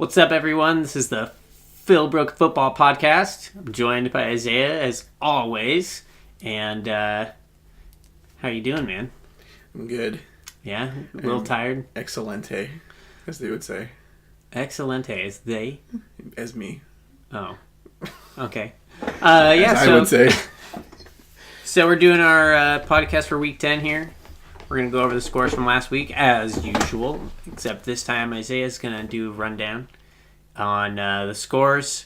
What's up, everyone? This is the Philbrook Football Podcast. I'm joined by Isaiah, as always. And, how you doing, man? I'm good. Yeah? A little tired? Excelente, as they would say. Excelente, as they? As me. Oh. Okay. I would say. So we're doing our podcast for Week 10 here. We're going to go over the scores from last week, as usual. Except this time, Isaiah's going to do a rundown on the scores.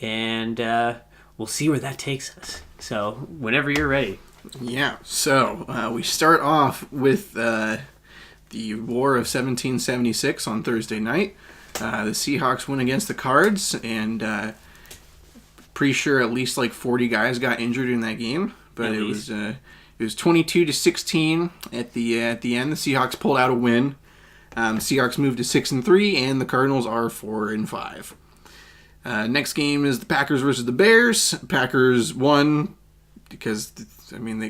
And we'll see where that takes us. So, whenever you're ready. Yeah, so we start off with the War of 1776 on Thursday night. The Seahawks win against the Cards, and pretty sure at least like 40 guys got injured in that game. But it was 22-16 at the end. The Seahawks pulled out a win. Seahawks moved to 6-3, and the Cardinals are 4-5. Next game is the Packers versus the Bears. Packers won because, I mean,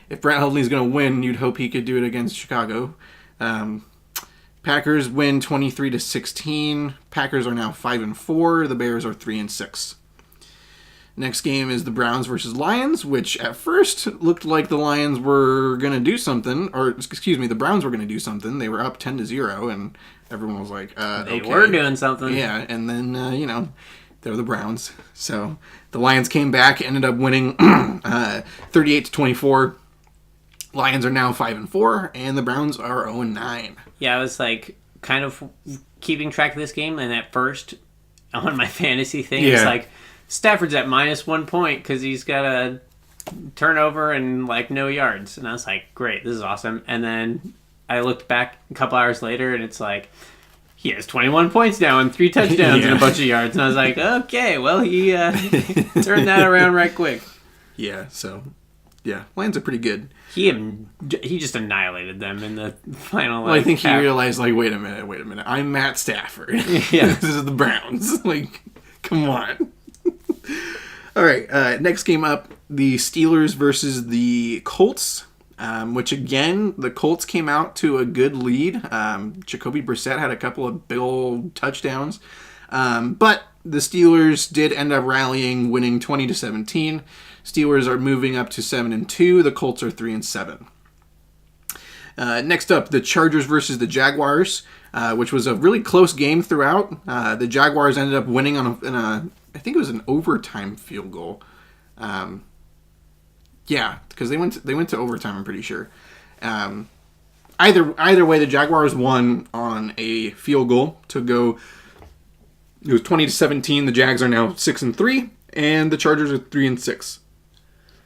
if Brett Hundley's going to win, you'd hope he could do it against Chicago. Packers win 23-16. Packers are now 5-4. The Bears are 3-6. Next game is the Browns versus Lions, which at first looked like the Lions were going to do something, or excuse me, the Browns were going to do something. They were up 10-0, and everyone was like, They were doing something. Yeah, and then, they're the Browns. So the Lions came back, ended up winning 38-24. Lions are now 5-4, and the Browns are 0-9. Yeah, I was like kind of keeping track of this game, and at first on my fantasy thing, it's like Stafford's at -1 point because he's got a turnover and like no yards, and I was like, great, this is awesome. And then I looked back a couple hours later, and it's like he has 21 points now and 3 touchdowns and a bunch of yards, and I was like, okay, well he turned that around right quick. Yeah, so Lions are pretty good. He just annihilated them in the final. Well, I think he realized, like, wait a minute, I'm Matt Stafford. Yeah, this is the Browns. Like, come on. All right, next game up, the Steelers versus the Colts, which again, the Colts came out to a good lead. Jacoby Brissett had a couple of big old touchdowns, but the Steelers did end up rallying, winning 20-17. Steelers are moving up to 7-2. The Colts are 3-7. Next up, the Chargers versus the Jaguars, which was a really close game throughout. The Jaguars ended up winning I think it was an overtime field goal. Because they went to overtime, I'm pretty sure. Either way, the Jaguars won on a field goal to go. It was 20-17. The Jags are now 6-3, and the Chargers are 3-6.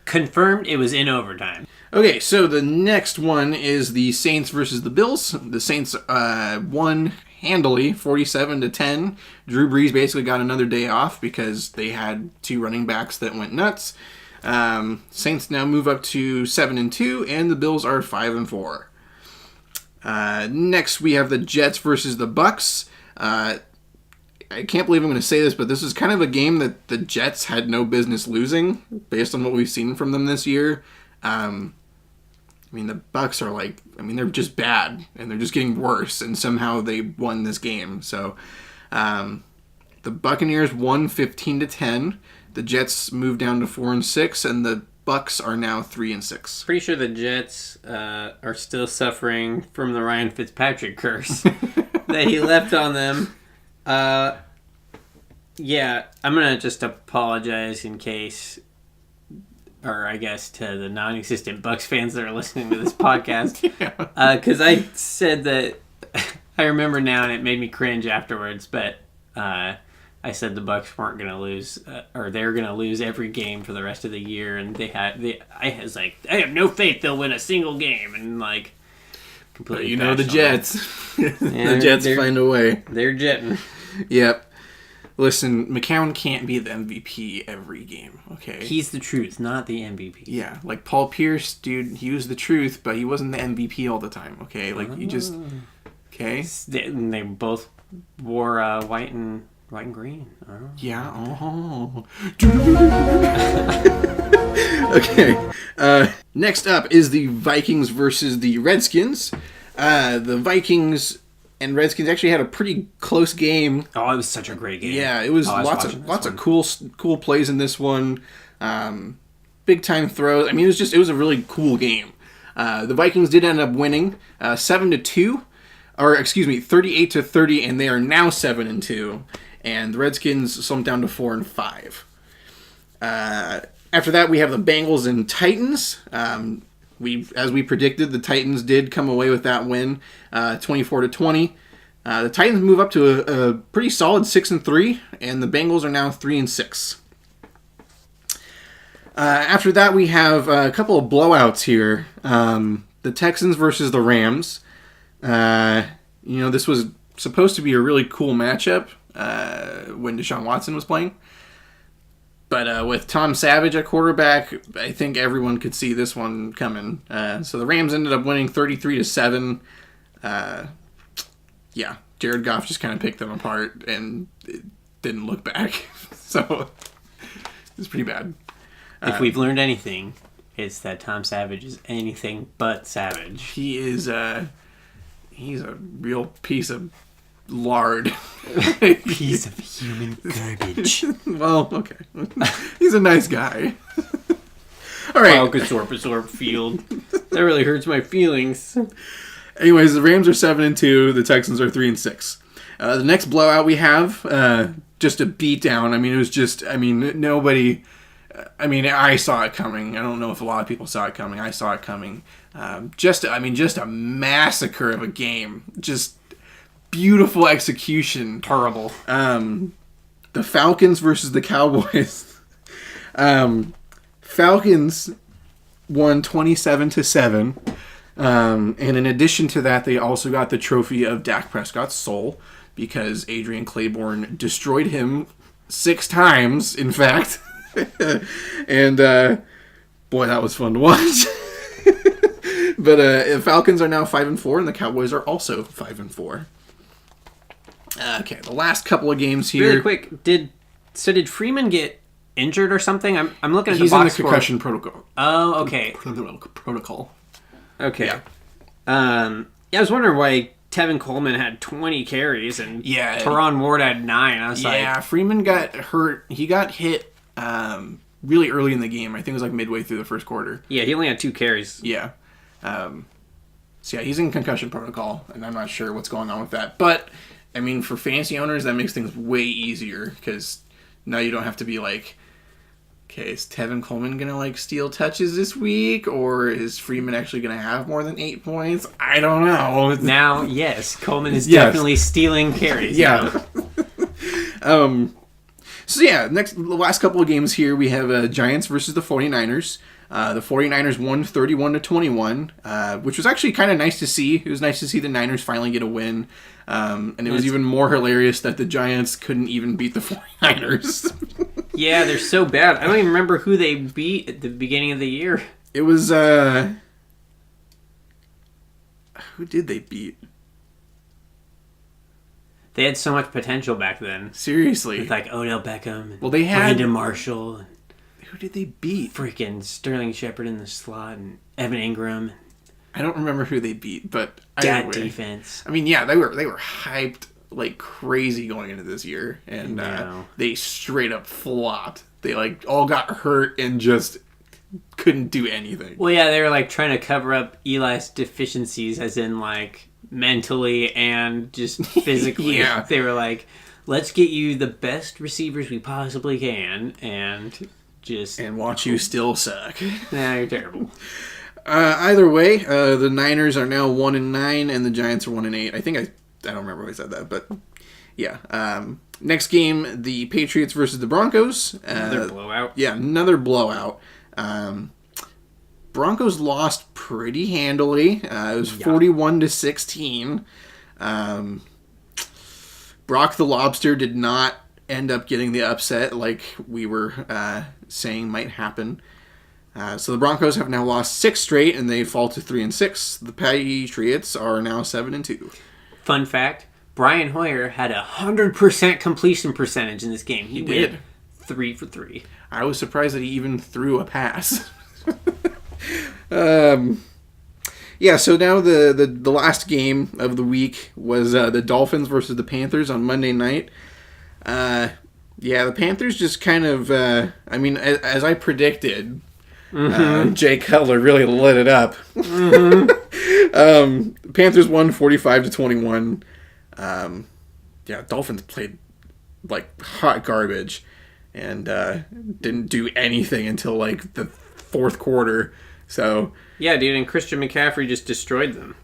Confirmed it was in overtime. Okay, so the next one is the Saints versus the Bills. The Saints won handily, 47-10. Drew Brees basically got another day off because they had 2 running backs that went nuts. Saints now move up to 7-2, and the Bills are 5-4. Next, we have the Jets versus the Bucks. I can't believe I'm going to say this, but this is kind of a game that the Jets had no business losing, based on what we've seen from them this year. The Bucks are they're just bad, and they're just getting worse, and somehow they won this game. So, the Buccaneers won 15-10. The Jets moved down to 4-6, and the Bucks are now 3-6. Pretty sure the Jets are still suffering from the Ryan Fitzpatrick curse that he left on them. I'm going to just apologize in case, or I guess to the non-existent Bucs fans that are listening to this podcast. Because I said that, I remember now and it made me cringe afterwards, but I said the Bucs weren't going to lose, or they were going to lose every game for the rest of the year, and I was like, I have no faith they'll win a single game, and like, completely. But the Jets. The Jets find a way. They're jetting. Yep. Listen, McCown can't be the MVP every game, okay? He's the truth, not the MVP. Yeah, like Paul Pierce, dude, he was the truth, but he wasn't the MVP all the time, okay? Like, you just... Okay? They both wore white and green. Oh. Yeah, Okay. Next up is the Vikings versus the Redskins. The Vikings and Redskins actually had a pretty close game. Oh, it was such a great game. Yeah, it was lots of cool plays in this one. Big time throws. I mean, it was a really cool game. The Vikings did end up winning 7-2, or excuse me, 38-30, and they are now 7-2. And the Redskins slumped down to 4-5. After that, we have the Bengals and Titans. As we predicted, the Titans did come away with that win, 24-20. The Titans move up to a pretty solid 6-3, and the Bengals are now 3-6. After that, we have a couple of blowouts here. The Texans versus the Rams. This was supposed to be a really cool matchup when Deshaun Watson was playing. But with Tom Savage at quarterback, I think everyone could see this one coming. So the Rams ended up winning 33-7. Jared Goff just kind of picked them apart and didn't look back. So it's pretty bad. If we've learned anything, it's that Tom Savage is anything but savage. He is he's a real piece of lard. Piece of human garbage. Well, okay. He's a nice guy. All right. Wow, Gasorp Field. That really hurts my feelings. Anyways, the Rams are 7-2. The Texans are 3-6. The next blowout we have, just a beatdown. I mean, it was just, nobody... I saw it coming. I don't know if a lot of people saw it coming. I saw it coming. Just a massacre of a game. Just beautiful execution. Terrible. The Falcons versus the Cowboys. Falcons won 27-7. And in addition to that, they also got the trophy of Dak Prescott's soul because Adrian Claiborne destroyed him 6 times, in fact. And boy, that was fun to watch. But the Falcons are now 5-4, and the Cowboys are also 5-4. Okay, the last couple of games here. Really quick, did Freeman get injured or something? I'm looking at the box score. He's in the concussion protocol. Oh, okay. Protocol. Okay. Yeah. I was wondering why Tevin Coleman had 20 carries and Teron Ward had 9. I was like, Freeman got hurt. He got hit really early in the game. I think it was like midway through the first quarter. Yeah, he only had 2 carries. Yeah. He's in concussion protocol, and I'm not sure what's going on with that. But, for fantasy owners, that makes things way easier, because now you don't have to be like, okay, is Tevin Coleman going to, steal touches this week, or is Freeman actually going to have more than 8 points? I don't know. Now, yes, Coleman is definitely stealing carries. Yeah. The last couple of games here, we have Giants versus the 49ers. The 49ers won 31-21, which was actually kind of nice to see. It was nice to see the Niners finally get a win. And it was even more hilarious that the Giants couldn't even beat the 49ers. Yeah, they're so bad. I don't even remember who they beat at the beginning of the year. It was, who did they beat? They had so much potential back then. Seriously. With Odell Beckham and they had Brandon Marshall. And who did they beat? Freaking Sterling Shepard in the slot and Evan Ingram. I don't remember who they beat, but that defense. They were hyped like crazy going into this year, and they straight up flopped. They all got hurt and just couldn't do anything. Well, yeah, they were trying to cover up Eli's deficiencies, as in mentally and just physically. Yeah. They were like, let's get you the best receivers we possibly can, and watch you still suck. Nah, you're terrible. Either way, the Niners are now 1-9, and the Giants are 1-8. I think I don't remember who I said that, but yeah. Next game, the Patriots versus the Broncos. Another blowout. Yeah, another blowout. Broncos lost pretty handily. It was 41-16. Brock the Lobster did not end up getting the upset like we were saying might happen. So the Broncos have now lost 6 straight, and they fall to 3-6. The Patriots are now 7-2. Fun fact: Brian Hoyer had 100% completion percentage in this game. He did 3 for 3. I was surprised that he even threw a pass. Yeah, so now the last game of the week was the Dolphins versus the Panthers on Monday night. The Panthers just kind of, as I predicted, Jay Cutler really lit it up. Panthers won 45-21. Dolphins played like hot garbage and didn't do anything until like the fourth quarter. So yeah, dude, and Christian McCaffrey just destroyed them.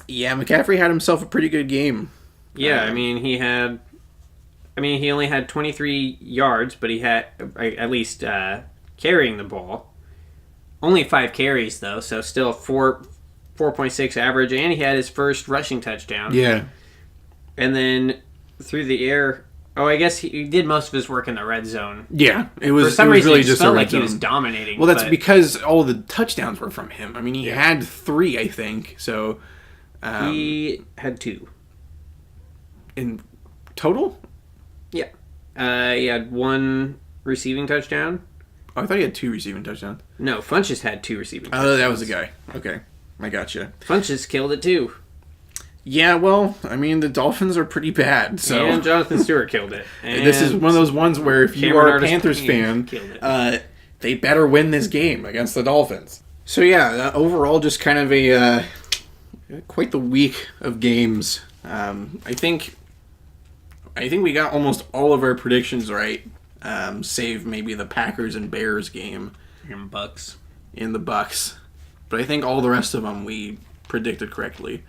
Yeah, McCaffrey had himself a pretty good game. Yeah, he only had 23 yards, but he had at least carrying the ball. Only 5 carries though, so still 4.6 average, and he had his first rushing touchdown. Yeah. And then through the air, I guess he did most of his work in the red zone. Yeah, it was. For some reason, really it just felt like he was dominating. Well, that's because all the touchdowns were from him. I mean, he had 3, I think. So he had 2 in total. Yeah, he had 1 receiving touchdown. Oh, I thought he had 2 receiving touchdowns. No, Funchess had 2 receiving touchdowns. Oh, that was the guy. Okay, I gotcha. Funchess killed it too. Yeah, well, the Dolphins are pretty bad. So and Jonathan Stewart killed it. And this is one of those ones where if you are a Panthers fan, they better win this game against the Dolphins. So yeah, overall, just kind of a quite the week of games. I think we got almost all of our predictions right, save maybe the Packers and Bears game. And the Bucks. But I think all the rest of them we predicted correctly.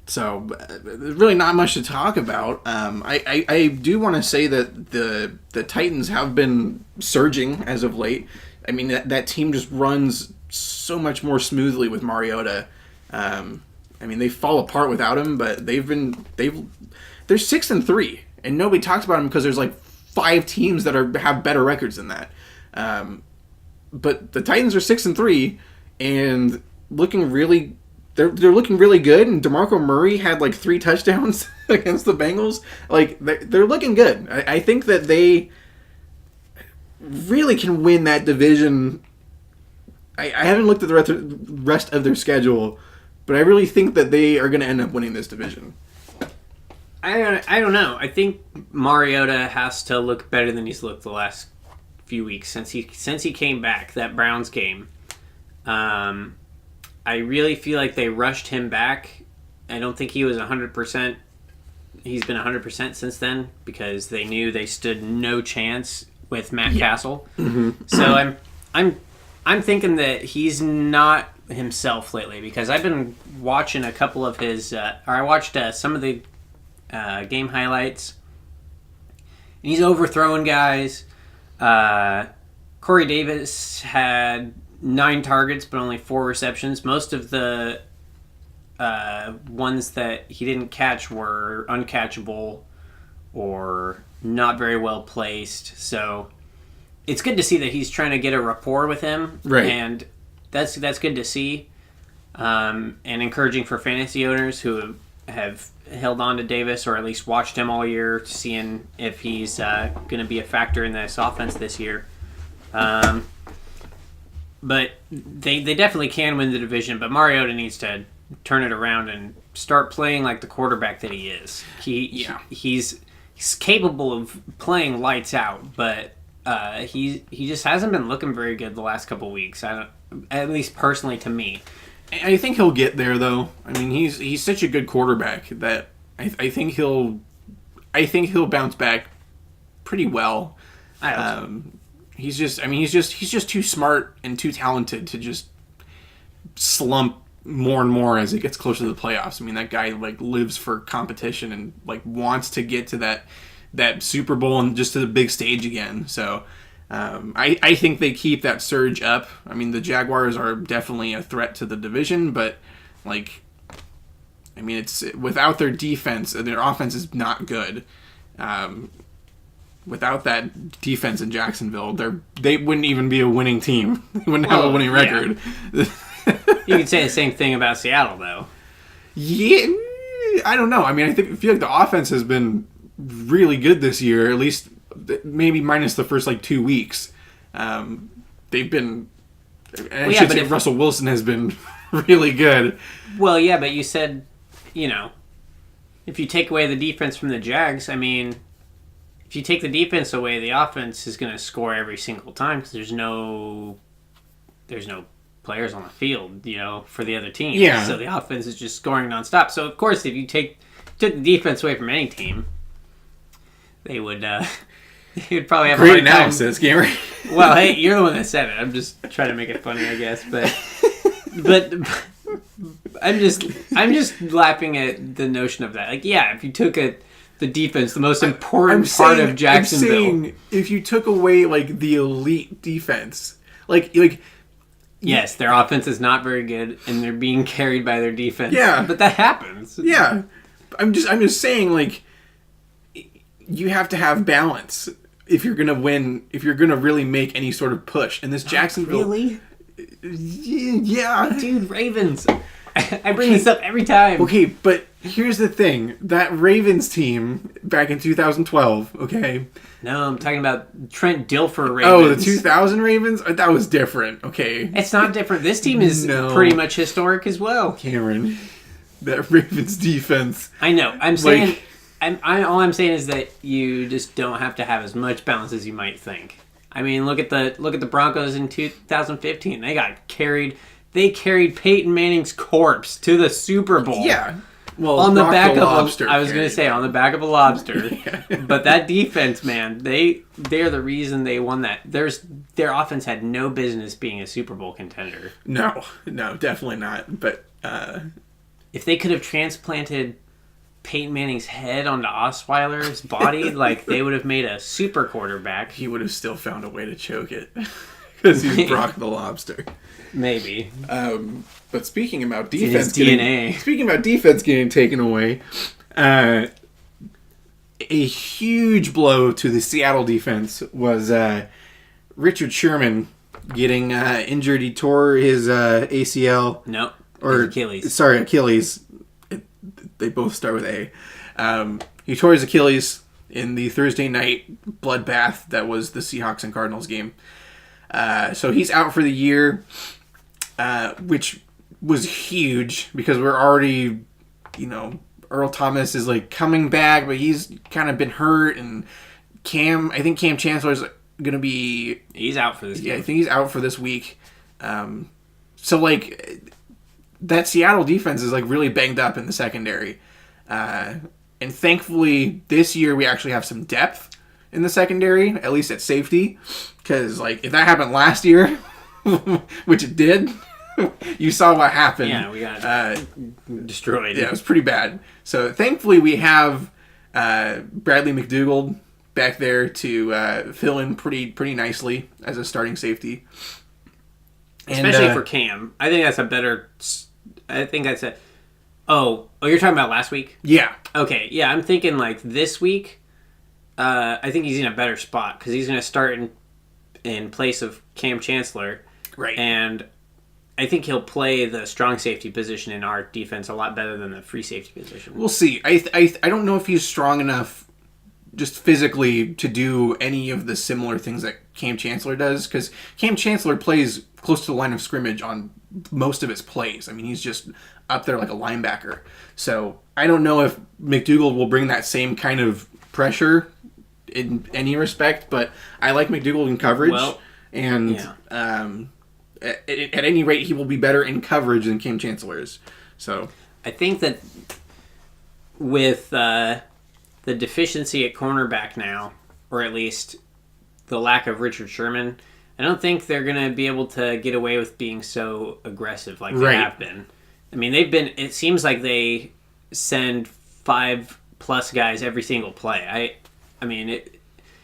So there's really not much to talk about. I do want to say that the Titans have been surging as of late. I mean, that team just runs so much more smoothly with Mariota. They fall apart without him, but they're 6-3, and nobody talks about them because there's like 5 teams that have better records than that. But the Titans are 6-3 and looking really. They're looking really good, and DeMarco Murray had like 3 touchdowns against the Bengals. Like they're looking good. I think that they really can win that division. I haven't looked at the rest of their schedule, but I really think that they are going to end up winning this division. I don't know. I think Mariota has to look better than he's looked the last few weeks since he came back. That Browns game. I really feel like they rushed him back. I don't think he was 100%. He's been 100% since then because they knew they stood no chance with Matt Castle. Mm-hmm. So I'm thinking that he's not himself lately because I've been watching a couple of his. I watched some of the game highlights. And he's overthrowing guys. Corey Davis had 9 targets, but only 4 receptions. Most of the ones that he didn't catch were uncatchable or not very well placed. So it's good to see that he's trying to get a rapport with him, right? And that's good to see, and encouraging for fantasy owners who have held on to Davis or at least watched him all year, seeing if he's going to be a factor in this offense this year. But they definitely can win the division, but Mariota needs to turn it around and start playing like the quarterback that he is. He's capable of playing lights out, but he just hasn't been looking very good the last couple weeks. At least personally to me. I think he'll get there though. I mean, he's such a good quarterback that I think he'll bounce back pretty well. He's just too smart and too talented to just slump more and more as it gets closer to the playoffs. I mean, that guy like lives for competition and like wants to get to that Super Bowl and just to the big stage again. So I think they keep that surge up. I mean, the Jaguars are definitely a threat to the division, but it's without their defense, their offense is not good. Without that defense in Jacksonville, they wouldn't even be a winning team. They wouldn't have a winning record. Yeah. You could say the same thing about Seattle, though. Yeah, I don't know. I mean, I feel like the offense has been really good this year, at least maybe minus the first 2 weeks. They've been But Russell Wilson has been really good. Well, yeah, but you said, if you take away the defense from the Jags, I mean, if you take the defense away, the offense is going to score every single time because there's no players on the field, for the other team. Yeah. So the offense is just scoring nonstop. So of course, if you took the defense away from any team, they would probably have great a hard time. analysis, Gamer. Well, hey, you're the one that said it. I'm just trying to make it funny, I guess, but I'm just laughing at the notion of that. Like, yeah, if you took the defense, the most important part of Jacksonville. I'm saying if you took away like the elite defense, like yes, their offense is not very good, and they're being carried by their defense. Yeah, but that happens. Yeah, I'm just saying, like, you have to have balance if you're gonna win. If you're gonna really make any sort of push, and this Jacksonville, really, yeah, dude, Ravens. I bring this up every time. Okay, but here's the thing: that Ravens team back in 2012. Okay. No, I'm talking about Trent Dilfer Ravens. Oh, the 2000 Ravens? That was different. Okay. It's not different. This team is pretty much historic as well. Cameron, that Ravens defense. I know. I'm saying, all I'm saying is that you just don't have to have as much balance as you might think. I mean, look at the Broncos in 2015. They carried Peyton Manning's corpse to the Super Bowl. Yeah. Well, on the back of lobster. I was going to say on the back of a lobster. Yeah. But that defense, man, they're the reason they won that. Their offense had no business being a Super Bowl contender. No, definitely not. But if they could have transplanted Peyton Manning's head onto Osweiler's body, like they would have made a super quarterback. He would have still found a way to choke it because he's Brock the Lobster. Maybe. But speaking about defense, getting taken away, a huge blow to the Seattle defense was Richard Sherman getting injured. He tore his ACL. No, or Achilles. Sorry, Achilles. They both start with A. He tore his Achilles in the Thursday night bloodbath that was the Seahawks and Cardinals game. So he's out for the year. Which was huge because we're already, Earl Thomas is like coming back, but he's kind of been hurt, and I think Cam Chancellor's gonna be. He's out for this game. Yeah, I think he's out for this week. So like that Seattle defense is like really banged up in the secondary, and thankfully this year we actually have some depth in the secondary, at least at safety, because like if that happened last year. Which it did. You saw what happened. Yeah, we got destroyed. Yeah, it was pretty bad. So thankfully we have Bradley McDougald back there to fill in pretty nicely as a starting safety. Especially for Cam. I think that's a better... I think that's a... Oh, you're talking about last week? Yeah. Okay, yeah, I'm thinking like this week, I think he's in a better spot because he's going to start in place of Cam Chancellor. Right. And I think he'll play the strong safety position in our defense a lot better than the free safety position. We'll see. I don't know if he's strong enough just physically to do any of the similar things that Cam Chancellor does, because Cam Chancellor plays close to the line of scrimmage on most of his plays. I mean, he's just up there like a linebacker. So I don't know if McDougald will bring that same kind of pressure in any respect, but I like McDougald in coverage. Well, and yeah. At any rate, he will be better in coverage than Cam Chancellor is. So I think that with the deficiency at cornerback now, or at least the lack of Richard Sherman, I don't think they're going to be able to get away with being so aggressive like they have been. I mean, it seems like they send 5+ guys every single play. I mean,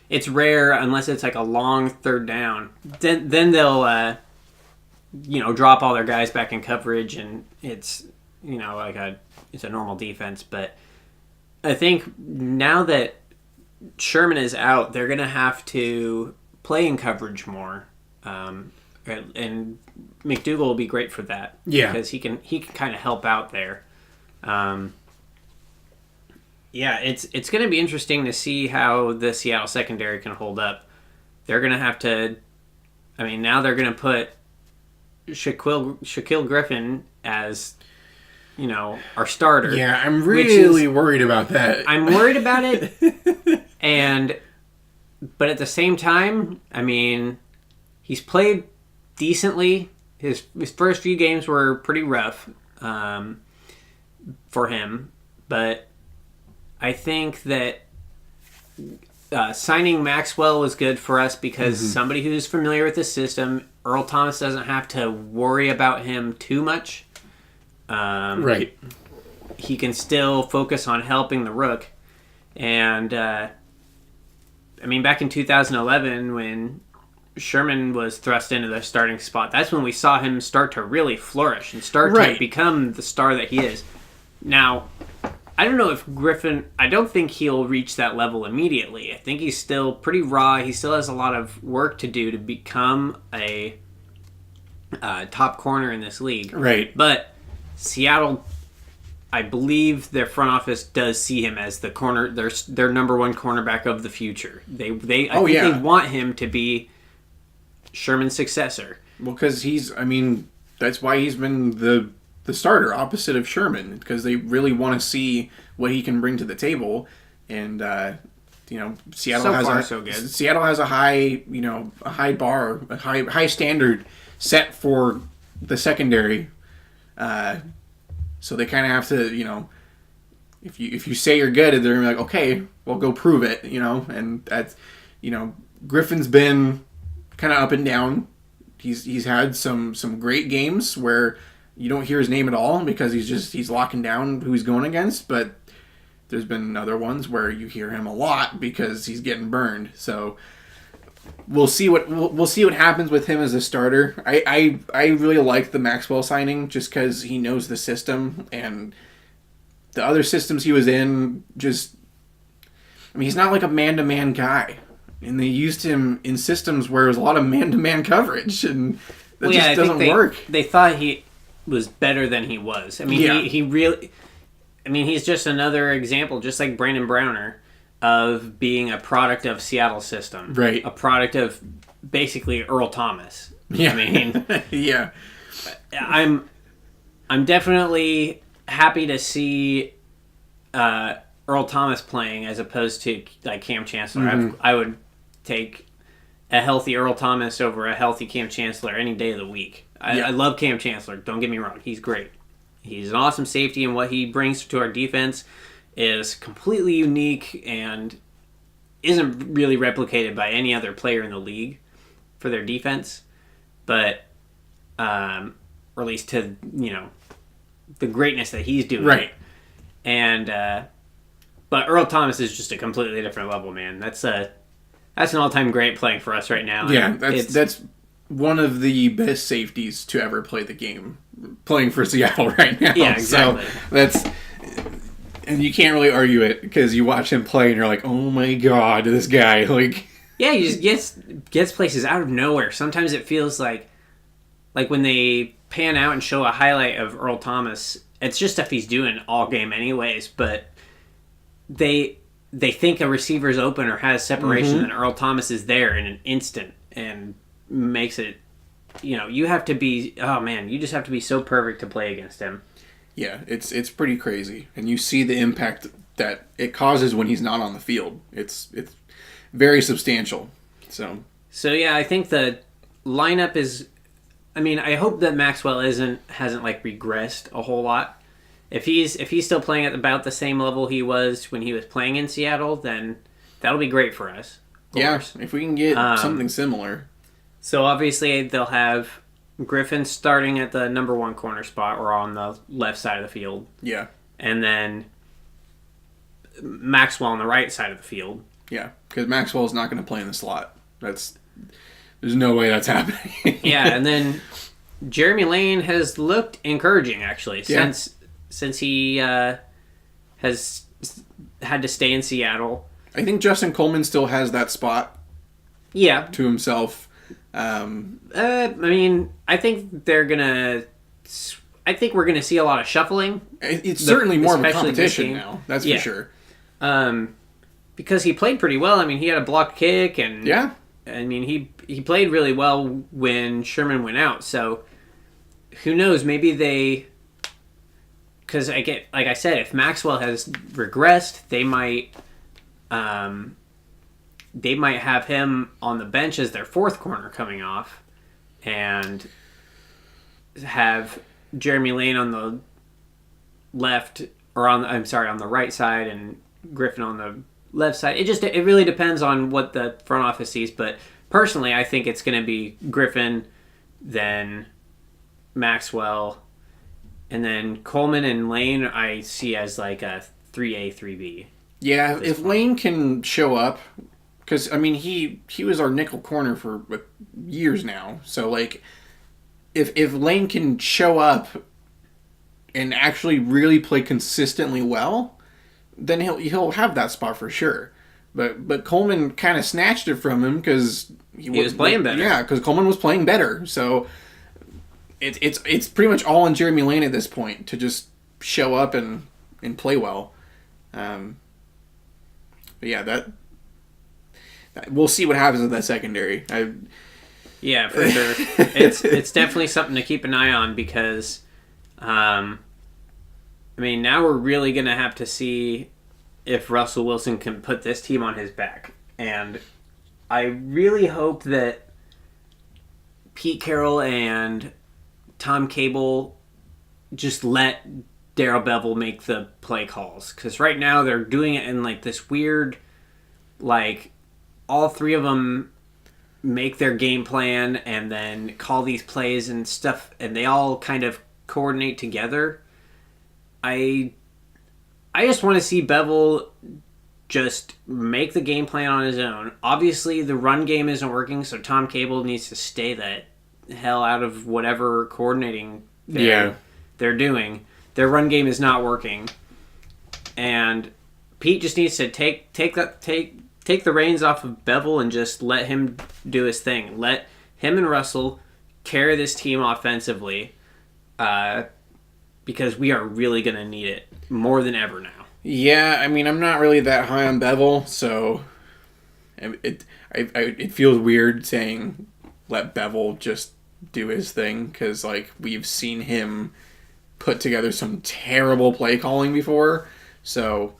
it's rare unless it's like a long third down. Then they'll drop all their guys back in coverage, and it's it's a normal defense. But I think now that Sherman is out, they're gonna have to play in coverage more, and McDougald will be great for that. Yeah, because he can kind of help out there. It's going to be interesting to see how the Seattle secondary can hold up. They're going to have to... I mean, now they're going to put Shaquille Griffin as, our starter. Yeah, I'm really worried about that. I'm worried about it. But at the same time, I mean, he's played decently. His first few games were pretty rough for him. But I think that signing Maxwell was good for us because somebody who's familiar with the system, Earl Thomas doesn't have to worry about him too much. Right. He can still focus on helping the Rook. And, back in 2011 when Sherman was thrust into the starting spot, that's when we saw him start to really flourish and start to become the star that he is. Now, I don't know if Griffin... I don't think he'll reach that level immediately. I think he's still pretty raw. He still has a lot of work to do to become a top corner in this league. Right. But Seattle, I believe their front office does see him as the corner... their number one cornerback of the future. I think they want him to be Sherman's successor. Well, because that's why he's been the starter opposite of Sherman, because they really want to see what he can bring to the table. And Seattle has a high bar, a high standard set for the secondary. So they kind of have to, if you say you're good, they're gonna be like, okay, well, go prove it, And that's, Griffin's been kind of up and down. He's had some great games where you don't hear his name at all because he's locking down who he's going against, but there's been other ones where you hear him a lot because he's getting burned. So we'll see what happens with him as a starter. I really like the Maxwell signing just because he knows the system, and the other systems he was in he's not like a man-to-man guy. And they used him in systems where there was a lot of man-to-man coverage, and that just doesn't work. They thought he was better than he was. He really... he's just another example, just like Brandon Browner, of being a product of Seattle's system. Right. A product of basically Earl Thomas. Yeah. Yeah. I'm definitely happy to see Earl Thomas playing as opposed to like Cam Chancellor. I would take a healthy Earl Thomas over a healthy Cam Chancellor any day of the week. I love Cam Chancellor. Don't get me wrong. He's great. He's an awesome safety, and what he brings to our defense is completely unique and isn't really replicated by any other player in the league for their defense. But, or at least to, the greatness that he's doing. Right. And, but Earl Thomas is just a completely different level, man. That's an all-time great playing for us right now. Yeah, that's one of the best safeties to ever play the game, playing for Seattle right now. Yeah, exactly. So and you can't really argue it because you watch him play and you're like, oh my god, this guy, like. Yeah, he just gets places out of nowhere. Sometimes it feels like when they pan out and show a highlight of Earl Thomas, it's just stuff he's doing all game anyways, but they think a receiver's open or has separation, and Earl Thomas is there in an instant and makes it, you have to be, you just have to be so perfect to play against him. Yeah, it's pretty crazy. And you see the impact that it causes when he's not on the field. It's very substantial. So yeah, I think the lineup is, I hope that Maxwell hasn't regressed a whole lot. If he's still playing at about the same level he was when he was playing in Seattle, then that'll be great for us. Yeah, if we can get something similar. So obviously they'll have Griffin starting at the number one corner spot or on the left side of the field. Yeah. And then Maxwell on the right side of the field. Yeah, because Maxwell's not going to play in the slot. There's no way that's happening. Yeah, and then Jeremy Lane has looked encouraging, actually, since he has had to stay in Seattle. I think Justin Coleman still has that spot. Yeah. To himself. I think they're gonna. I think we're gonna see a lot of shuffling. It's certainly more of a competition now. That's for sure. Because he played pretty well. He had a blocked kick, and he played really well when Sherman went out. So who knows? Maybe they, because like I said, if Maxwell has regressed, they might have him on the bench as their fourth corner coming off, and have Jeremy Lane on the left, or on the right side, and Griffin on the left side. It really depends on what the front office sees, but personally, I think it's going to be Griffin, then Maxwell, and then Coleman and Lane I see as like a 3A, 3B. Yeah, if Lane can show up, because, I mean, he was our nickel corner for years now, so, like, if Lane can show up and actually really play consistently well, then he'll have that spot for sure. But Coleman kind of snatched it from him because he was playing better. Yeah, because Coleman was playing better. So it's pretty much all on Jeremy Lane at this point to just show up and play well. But yeah, that we'll see what happens with that secondary. Yeah, for sure. It's definitely something to keep an eye on because, I mean, now we're really going to have to see if Russell Wilson can put this team on his back. And I really hope that Pete Carroll and Tom Cable just let Darrell Bevell make the play calls. Because right now they're doing it in like this weird, like, all three of them make their game plan and then call these plays and stuff, and they all kind of coordinate together. I just want to see Bevell just make the game plan on his own. Obviously, the run game isn't working, so Tom Cable needs to stay the hell out of whatever coordinating they're doing. Their run game is not working, and Pete just needs to take the reins off of Bevell and just let him do his thing. Let him and Russell carry this team offensively, because we are really going to need it more than ever now. Yeah, I mean, I'm not really that high on Bevell, so it feels weird saying let Bevell just do his thing, because, like, we've seen him put together some terrible play calling before, so...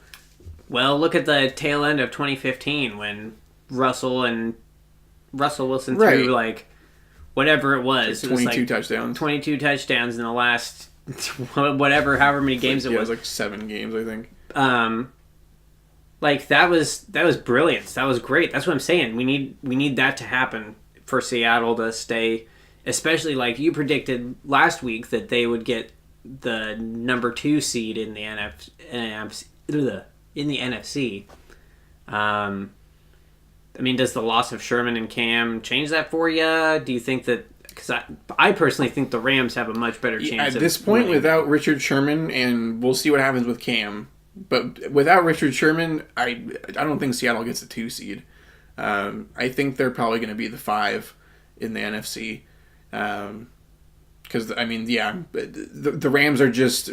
Well, look at the tail end of 2015 when Russell Wilson threw, like, whatever it was. 22 touchdowns. 22 touchdowns in the last, however many games it was. It was like 7 games, I think. Like, that was brilliance. That was great. That's what I'm saying. We need that to happen for Seattle to stay, especially like you predicted last week that they would get the number 2 seed in the NFC. I mean, does the loss of Sherman and Cam change that for you? Do you think that... Because I personally think the Rams have a much better chance at this point winning. Without Richard Sherman, and we'll see what happens with Cam, but without Richard Sherman, I don't think Seattle gets a 2 seed. I think they're probably going to be the 5 in the NFC. Because, I mean, yeah, the Rams are just...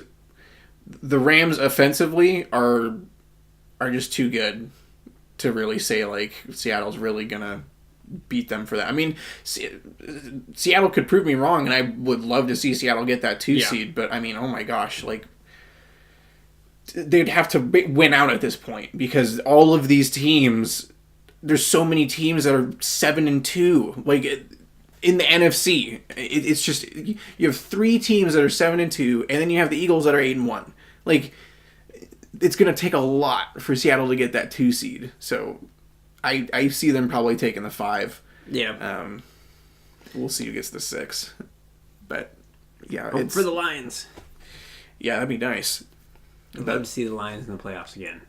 The Rams offensively are just too good to really say, like, Seattle's really going to beat them for that. I mean, Seattle could prove me wrong, and I would love to see Seattle get that 2 seed, but, I mean, oh my gosh, like, they'd have to win out at this point, because all of these teams, there's so many teams that are 7-2, like, in the NFC. It's just, you have 3 teams that are 7-2, and then you have the Eagles that are 8-1. Like, it's going to take a lot for Seattle to get that 2 seed. So, I see them probably taking the 5. Yeah. We'll see who gets the 6. But, yeah. Hope for the Lions. Yeah, that'd be nice. I'd love to see the Lions in the playoffs again.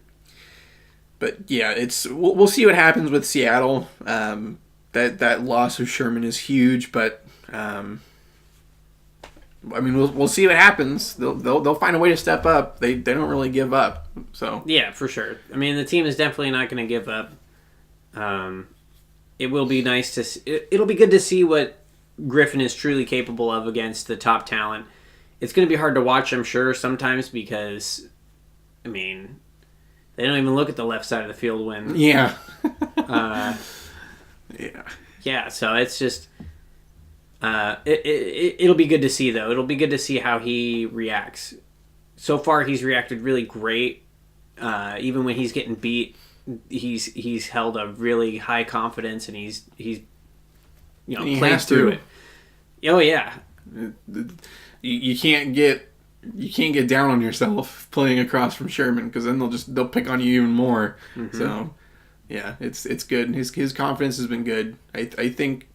But, yeah, we'll see what happens with Seattle. That loss of Sherman is huge, but... I mean, we'll see what happens. They'll find a way to step up. They don't really give up. So yeah, for sure. I mean, the team is definitely not going to give up. It will be nice to. It'll be good to see what Griffin is truly capable of against the top talent. It's going to be hard to watch, I'm sure, sometimes because, I mean, they don't even look at the left side of the field when. Yeah. Yeah. So it's just. It'll be good to see, though. It'll be good to see how he reacts. So far, he's reacted really great. Even when he's getting beat, he's held a really high confidence, and he's played through it. Oh yeah. You can't get down on yourself playing across from Sherman, because then they'll pick on you even more. Mm-hmm. So yeah, it's good. His confidence has been good. I think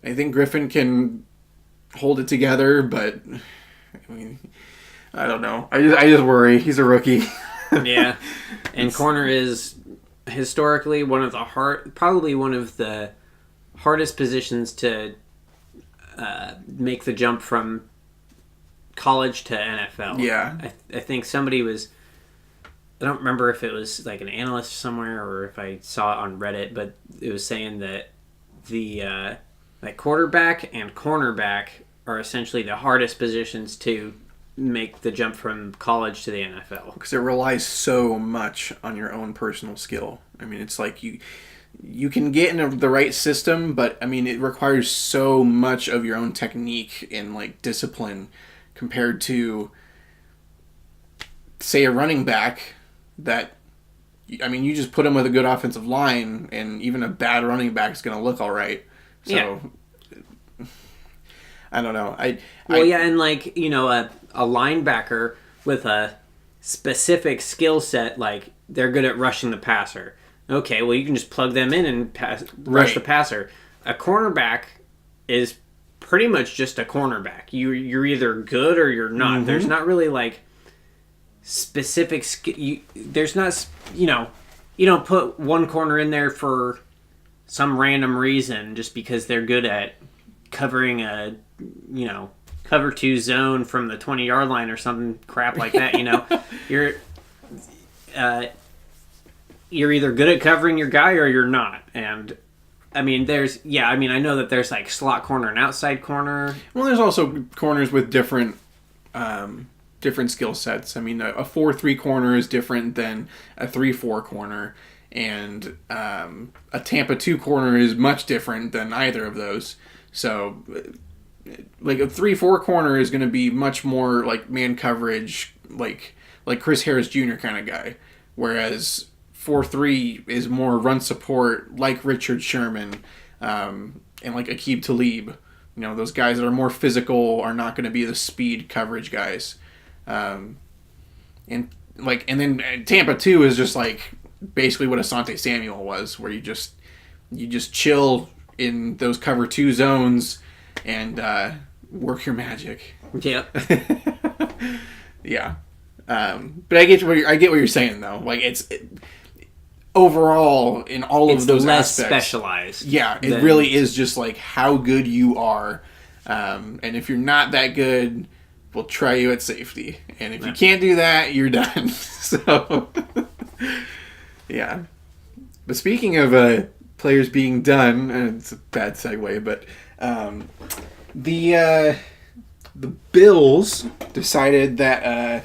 Griffin can hold it together, but I mean, I don't know. I just worry. He's a rookie. Yeah, and corner is historically probably one of the hardest positions to make the jump from college to NFL. Yeah, I think somebody was. I don't remember if it was like an analyst somewhere or if I saw it on Reddit, but it was saying that the like quarterback and cornerback are essentially the hardest positions to make the jump from college to the NFL. Because it relies so much on your own personal skill. I mean, it's like you can get in the right system, but I mean, it requires so much of your own technique and like discipline compared to, say, a running back that, I mean, you just put him with a good offensive line, and even a bad running back is going to look all right. So, yeah. I don't know. And like, a linebacker with a specific skill set, like they're good at rushing the passer. Okay, well, you can just plug them in and rush the passer. A cornerback is pretty much just a cornerback. You're either good or you're not. Mm-hmm. There's not really like specific there's not, you don't put one corner in there for some random reason just because they're good at covering a cover 2 zone from the 20-yard line or something crap like that. You're either good at covering your guy or you're not. And I mean, I know that there's like slot corner and outside corner. Well, there's also corners with different skill sets. I mean, a 4-3 corner is different than a 3-4 corner, and a Tampa 2 corner is much different than either of those. So, like a 3-4 corner is going to be much more like man coverage, like Chris Harris Jr. kind of guy, whereas 4-3 is more run support, like Richard Sherman, and like Aqib Talib. Those guys that are more physical are not going to be the speed coverage guys. And then Tampa 2 is just like basically what Asante Samuel was, where you just chill in those cover 2 zones and work your magic. Yep. Yeah. But I get what you're saying, though. Like overall in all of those less aspects, specialized. Yeah, it really is just like how good you are, and if you're not that good, we'll try you at safety, and if you can't do that, you're done. So, yeah. But speaking of players being done, and it's a bad segue, but the Bills decided that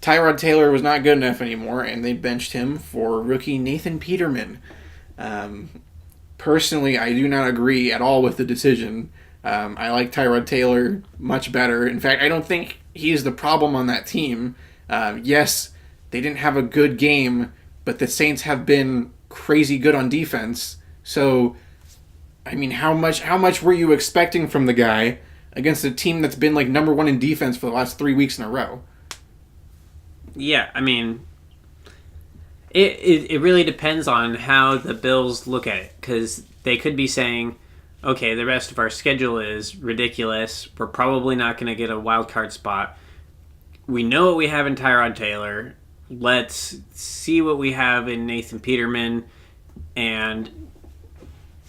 Tyrod Taylor was not good enough anymore, and they benched him for rookie Nathan Peterman. Personally, I do not agree at all with the decision. I like Tyrod Taylor much better. In fact, I don't think he's the problem on that team. Yes, they didn't have a good game, but the Saints have been crazy good on defense. So, I mean, how much were you expecting from the guy against a team that's been like number 1 in defense for the last 3 weeks in a row? Yeah, I mean, it really depends on how the Bills look at it, because they could be saying, okay, the rest of our schedule is ridiculous. We're probably not going to get a wild card spot. We know what we have in Tyrod Taylor. Let's see what we have in Nathan Peterman, and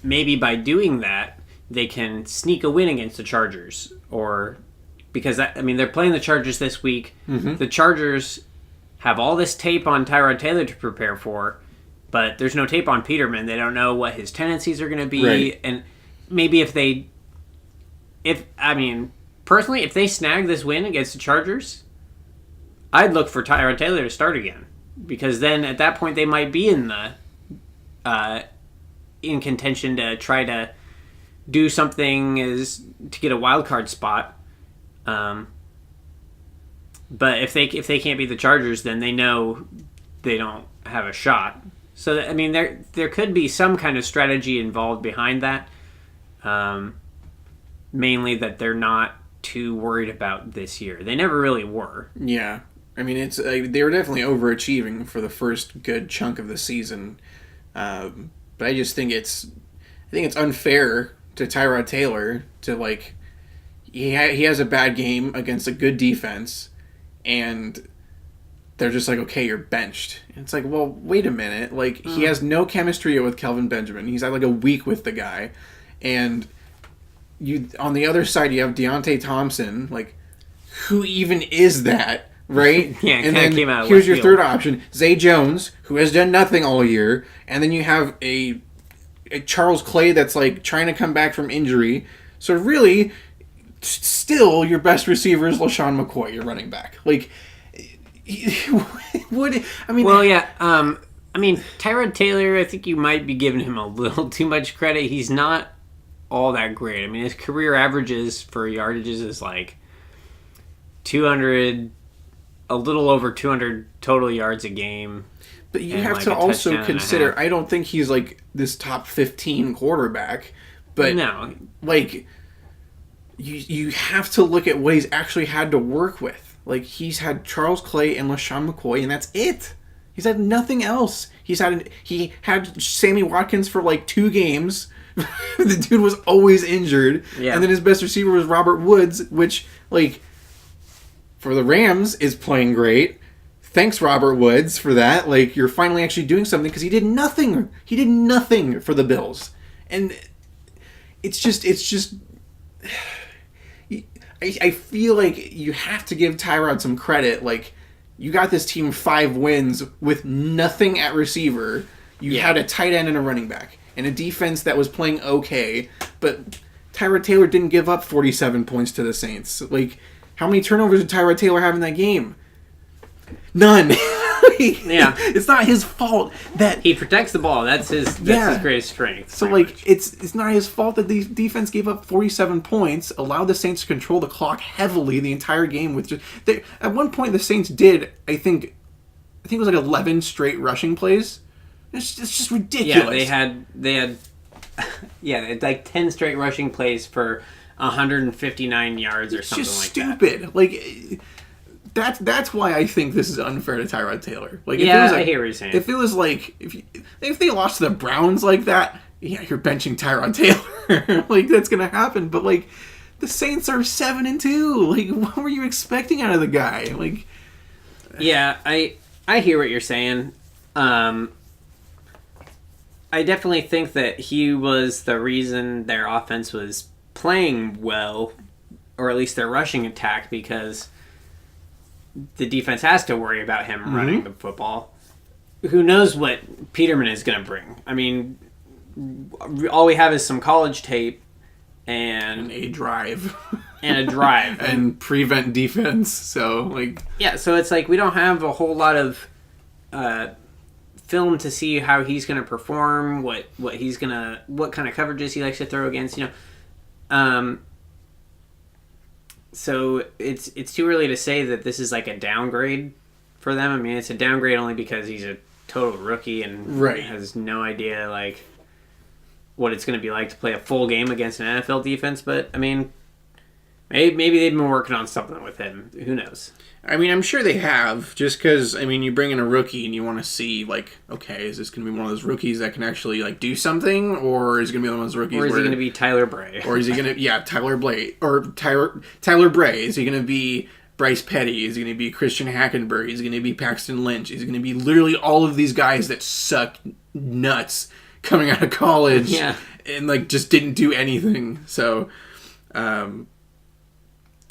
maybe by doing that, they can sneak a win against the Chargers. Or because they're playing the Chargers this week. Mm-hmm. The Chargers have all this tape on Tyrod Taylor to prepare for, but there's no tape on Peterman. They don't know what his tendencies are going to be. Right. And maybe if they snag this win against the Chargers, I'd look for Tyrod Taylor to start again, because then at that point they might be in contention to try to do something is to get a wild card spot. But if they can't beat the Chargers, then they know they don't have a shot. So I mean, there could be some kind of strategy involved behind that. Mainly that they're not too worried about this year. They never really were. Yeah. I mean, it's they were definitely overachieving for the first good chunk of the season. But I just think it's unfair to Tyrod Taylor to, like, he has a bad game against a good defense, and they're just like, okay, you're benched. And it's like, well, wait a minute. Like, he has no chemistry with Kelvin Benjamin. He's had like a week with the guy, and you on the other side you have Deontay Thompson. Like, who even is that? Right? Yeah, and then came out of here's your left field. third option, Zay Jones, who has done nothing all year, and then you have a Charles Clay that's like trying to come back from injury. So really, still your best receiver is LaShawn McCoy, your running back. Like, what? I mean, Well, yeah. I mean, Tyrod Taylor, I think you might be giving him a little too much credit. He's not all that great. I mean, his career averages for yardages is like 200, a little over 200 total yards a game. but you and have like to a also touchdown and a consider. half. I don't think he's like this top 15 quarterback, but No. like you have to look at what he's actually had to work with. Like, he's had Charles Clay and LaShawn McCoy, and that's it. He's had nothing else. He had Sammy Watkins for like 2 games. The dude was always injured. Yeah. And then his best receiver was Robert Woods, which, like, for the Rams is playing great. Thanks, Robert Woods, for that. Like, you're finally actually doing something, because he did nothing. He did nothing for the Bills. And it's just I feel like you have to give Tyrod some credit. Like, you got this team 5 wins with nothing at receiver. You had a tight end and a running back, and a defense that was playing okay, but Tyrod Taylor didn't give up 47 points to the Saints. Like, how many turnovers did Tyrod Taylor have in that game? None. Yeah. It's not his fault that He protects the ball. That's his greatest strength. so, pretty like, much. it's not his fault that the defense gave up 47 points, allowed the Saints to control the clock heavily the entire game. With just at one point, the Saints did, I think it was like 11 straight rushing plays. It's just ridiculous. Yeah, they had they had like 10 straight rushing plays for 159 yards or It's something just like that. stupid. Like, that's why I think this is unfair to Tyrod Taylor. Like, Yeah, if it was I hear what you're saying. If it was like if they lost to the Browns like that, yeah, you're benching Tyrod Taylor. Like, that's gonna happen. But, like, the Saints are 7-2. Like, what were you expecting out of the guy? Like, Yeah, I hear what you're saying. I definitely think that he was the reason their offense was playing well, or at least their rushing attack, because the defense has to worry about him running the football. Who knows what Peterman is going to bring? I mean, all we have is some college tape and a drive. and a drive. And prevent defense. So, like, Yeah, so it's like we don't have a whole lot of film to see how he's going to perform, what kind of coverages he likes to throw against, So it's too early to say that this is like a downgrade for them. I mean, it's a downgrade only because he's a total rookie and has no idea like what it's going to be like to play a full game against an NFL defense. But I mean, maybe they've been working on something with him. Who knows? I mean, I'm sure they have, just because, I mean, you bring in a rookie and you want to see, like, okay, is this going to be one of those rookies that can actually, like, do something, or is it going to be one of those rookies Or is he going to be Tyler Bray? Or is he going to, Tyler Bray. Is he going to be Bryce Petty? Is he going to be Christian Hackenberg? Is he going to be Paxton Lynch? Is he going to be literally all of these guys that suck nuts coming out of college and, like, just didn't do anything? So,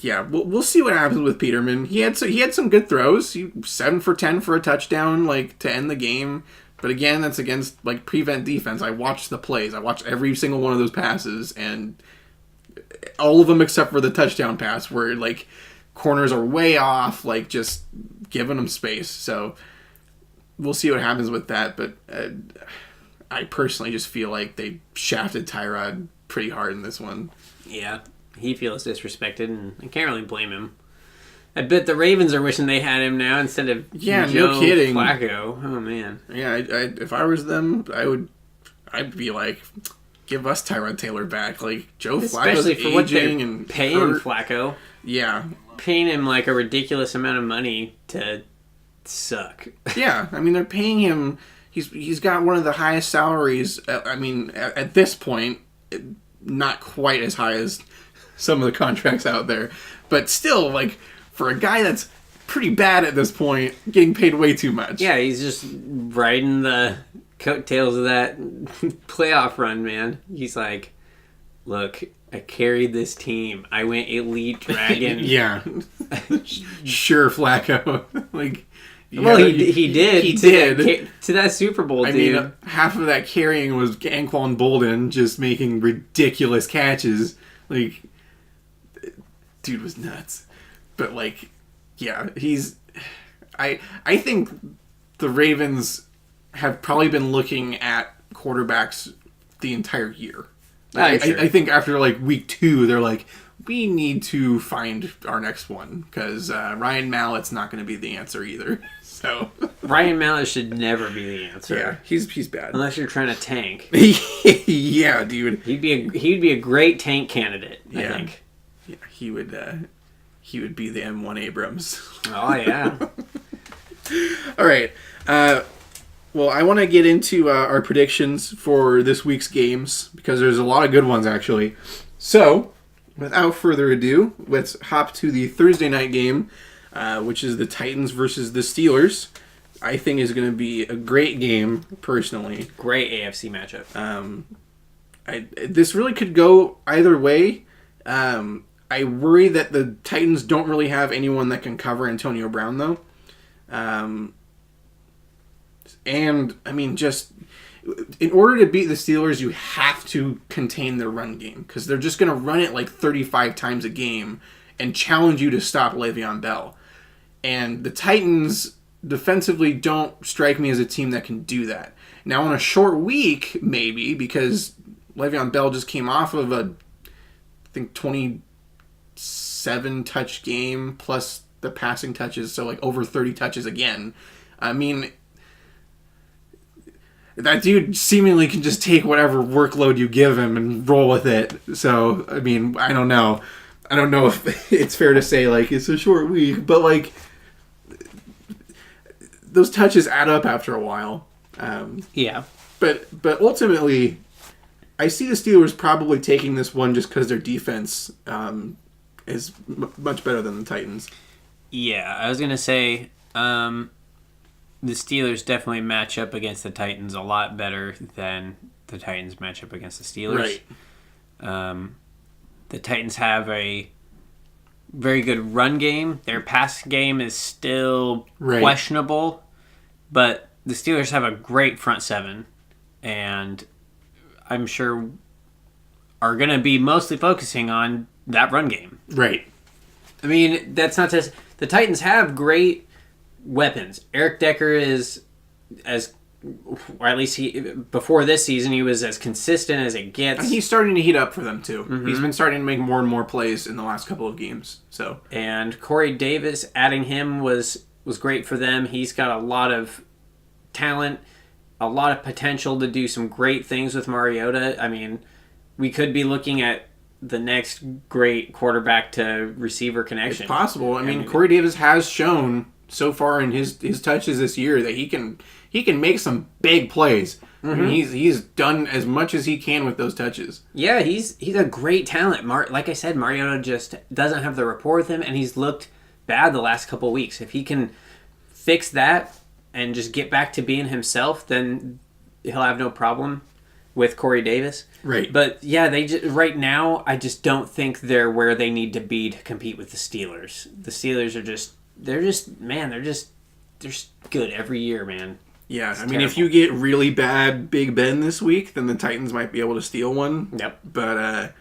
yeah, we'll see what happens with Peterman. He had some good throws. 7 for 10 for a touchdown, like, to end the game. But again, that's against, like, prevent defense. I watched the plays. I watched every single one of those passes, and all of them except for the touchdown pass, where, like, corners are way off, like, just giving them space. So we'll see what happens with that. But I personally just feel like they shafted Tyrod pretty hard in this one. Yeah, he feels disrespected, and I can't really blame him. I bet the Ravens are wishing they had him now instead of Joe no kidding. Flacco. Oh man. Yeah, if I was them, I'd be like, give us Tyrod Taylor back. Like Joe Flacco's especially for what they're and paying hurt. Flacco. Yeah, paying him like a ridiculous amount of money to suck. Yeah, I mean they're paying him. He's got one of the highest salaries. I mean, at this point, not quite as high as some of the contracts out there, but still, like for a guy that's pretty bad at this point, getting paid way too much. Yeah, he's just riding the coattails of that playoff run, man. He's like, look, I carried this team. I went elite dragon. Yeah, sure, Flacco. Like. Well, he did. He did. To that Super Bowl, I mean, half of that carrying was Anquan Bolden just making ridiculous catches. Like, dude was nuts. But, like, yeah, he's... I think the Ravens have probably been looking at quarterbacks the entire year. Sure. I think after, like, week 2, they're like, we need to find our next one. Because Ryan Mallett's not going to be the answer either. So Ryan Mallett should never be the answer. Yeah, he's bad. Unless you're trying to tank. Yeah, dude. He'd be a great tank candidate, I think. Yeah, he would be the M1 Abrams. Oh yeah. All right. Well, I want to get into our predictions for this week's games because there's a lot of good ones actually. So, without further ado, let's hop to the Thursday night game. Which is the Titans versus the Steelers. I think is going to be a great game, personally. Great AFC matchup. This really could go either way. I worry that the Titans don't really have anyone that can cover Antonio Brown, though. And, I mean, just... In order to beat the Steelers, you have to contain their run game. Because they're just going to run it like 35 times a game and challenge you to stop Le'Veon Bell. And the Titans defensively don't strike me as a team that can do that. Now, on a short week, maybe, because Le'Veon Bell just came off of I think, 27-touch game, plus the passing touches, so like over 30 touches again. I mean, that dude seemingly can just take whatever workload you give him and roll with it. So, I mean, I don't know. I don't know if it's fair to say, like, it's a short week, but, like, those touches add up after a while. Yeah. But ultimately, I see the Steelers probably taking this one just because their defense is much better than the Titans. Yeah, I was going to say the Steelers definitely match up against the Titans a lot better than the Titans match up against the Steelers. Right. The Titans have a very good run game. Their pass game is still questionable, but the Steelers have a great front seven, and I'm sure are going to be mostly focusing on that run game. Right. I mean, that's not to... The Titans have great weapons. Eric Decker is or at least before this season, he was as consistent as it gets. And he's starting to heat up for them, too. Mm-hmm. He's been starting to make more and more plays in the last couple of games. So, and Corey Davis, adding him was great for them. He's got a lot of talent, a lot of potential to do some great things with Mariota. I mean, we could be looking at the next great quarterback to receiver connection. It's possible. I mean, Corey Davis has shown so far in his touches this year that he can make some big plays. Mm-hmm. I mean, he's done as much as he can with those touches. Yeah, he's a great talent. Like I said, Mariota just doesn't have the rapport with him, and he's looked bad the last couple of weeks. If he can fix that and just get back to being himself, then he'll have no problem with Corey Davis. Right. But yeah, right now, I just don't think they're where they need to be to compete with the Steelers. The Steelers are they're good every year, man. Yeah, I mean, if you get really bad Big Ben this week, then the Titans might be able to steal one. Yep. But, I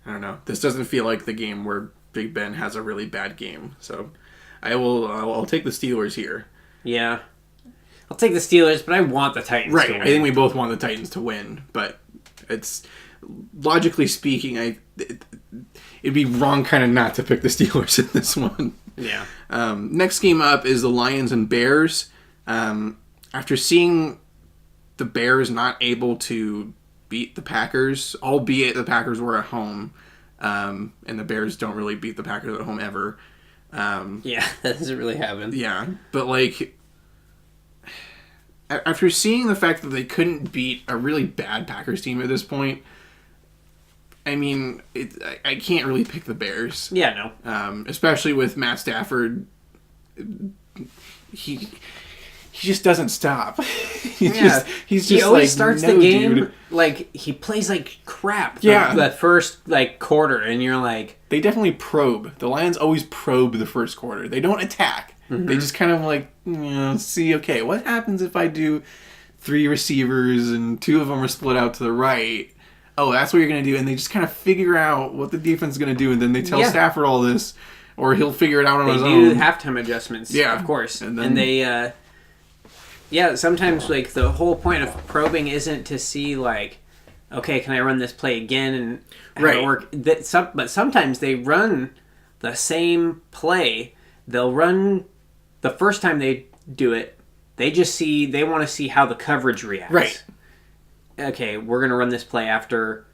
don't know. This doesn't feel like the game where Big Ben has a really bad game. So, I'll take the Steelers here. Yeah. I'll take the Steelers, but I want the Titans to win. Right, I think we both want the Titans to win. But it's, logically speaking, it'd be wrong kind of not to pick the Steelers in this one. Yeah. Next game up is the Lions and Bears. After seeing the Bears not able to beat the Packers, albeit the Packers were at home, and the Bears don't really beat the Packers at home ever. Yeah, that doesn't really happen. Yeah, but like, after seeing the fact that they couldn't beat a really bad Packers team at this point, I mean, I can't really pick the Bears. Yeah, no. Especially with Matt Stafford. He just doesn't stop. He always starts the game, dude. Like, he plays like crap. The first, like, quarter, and you're like... They definitely probe. The Lions always probe the first quarter. They don't attack. Mm-hmm. They just kind of like, see, okay, what happens if I do 3 receivers and 2 of them are split out to the right? Oh, that's what you're going to do. And they just kind of figure out what the defense is going to do, and then they tell Stafford all this, or he'll figure it out on his own. They do halftime adjustments, of course. And they... sometimes, like, the whole point of probing isn't to see, like, okay, can I run this play again and have it work? But sometimes they run the same play. They'll run the first time they do it. They want to see how the coverage reacts. Right. Okay, we're going to run this play after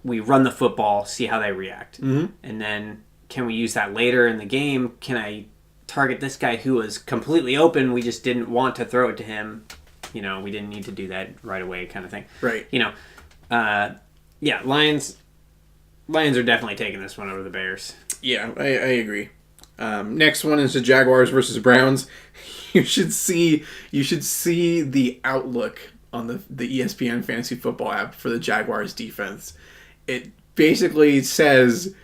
we run the football, see how they react. Mm-hmm. And then can we use that later in the game? Can I target this guy who was completely open? We just didn't want to throw it to him. We didn't need to do that right away kind of thing. Right. Lions are definitely taking this one over the Bears. Yeah, I agree. Next one is the Jaguars versus Browns. You should see the outlook on the ESPN Fantasy Football app for the Jaguars defense. It basically says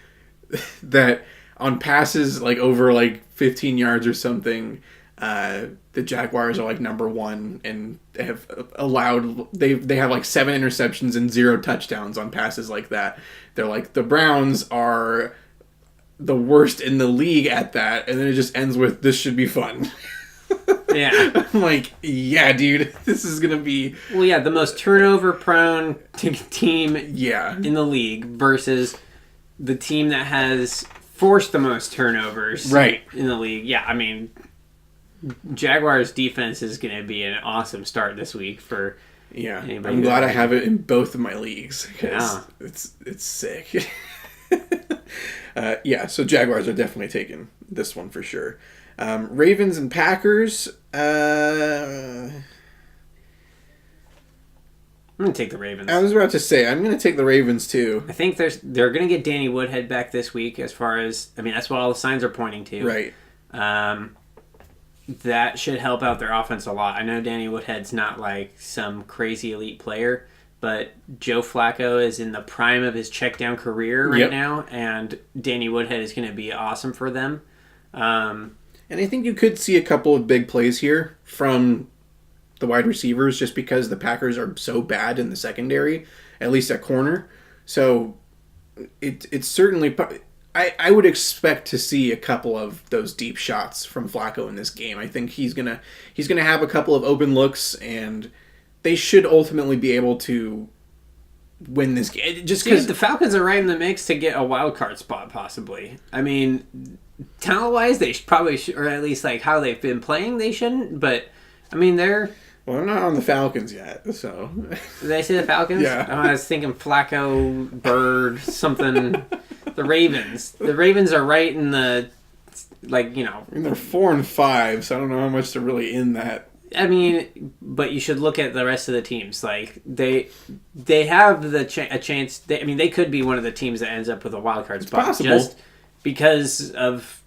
that on passes like over like 15 yards or something, the Jaguars are like number 1 and they have they have like 7 interceptions and 0 touchdowns on passes like that. They're like, the Browns are the worst in the league at that, and then it just ends with, this should be fun. Yeah. I'm like, yeah, dude, this is going to be... Well, yeah, the most turnover-prone team in the league versus the team that has forced the most turnovers in the league. Yeah, I mean, Jaguars' defense is going to be an awesome start this week for anybody. I'm glad I have it in both of my leagues because it's sick. So Jaguars are definitely taking this one for sure. Ravens and Packers. I'm going to take the Ravens. I was about to say, I'm going to take the Ravens too. I think they're going to get Danny Woodhead back this week that's what all the signs are pointing to. Right. That should help out their offense a lot. I know Danny Woodhead's not like some crazy elite player, but Joe Flacco is in the prime of his check down career right now, and Danny Woodhead is going to be awesome for them. And I think you could see a couple of big plays here from the wide receivers just because the Packers are so bad in the secondary, at least at corner. So it's certainly... I would expect to see a couple of those deep shots from Flacco in this game. I think he's gonna have a couple of open looks, and they should ultimately be able to win this game. Just because the Falcons are right in the mix to get a wild card spot, possibly. I mean, talent-wise, they probably should, or at least like how they've been playing, they shouldn't. But I mean, they're... Well, I'm not on the Falcons yet, so... Did I say the Falcons? Yeah. I was thinking Flacco, Bird, something... The Ravens. The Ravens are right in the... Like, I mean, they're 4-5, so I don't know how much they're really in that. I mean, but you should look at the rest of the teams. Like, they have a chance... they could be one of the teams that ends up with a wild card spot. Possible. Just because of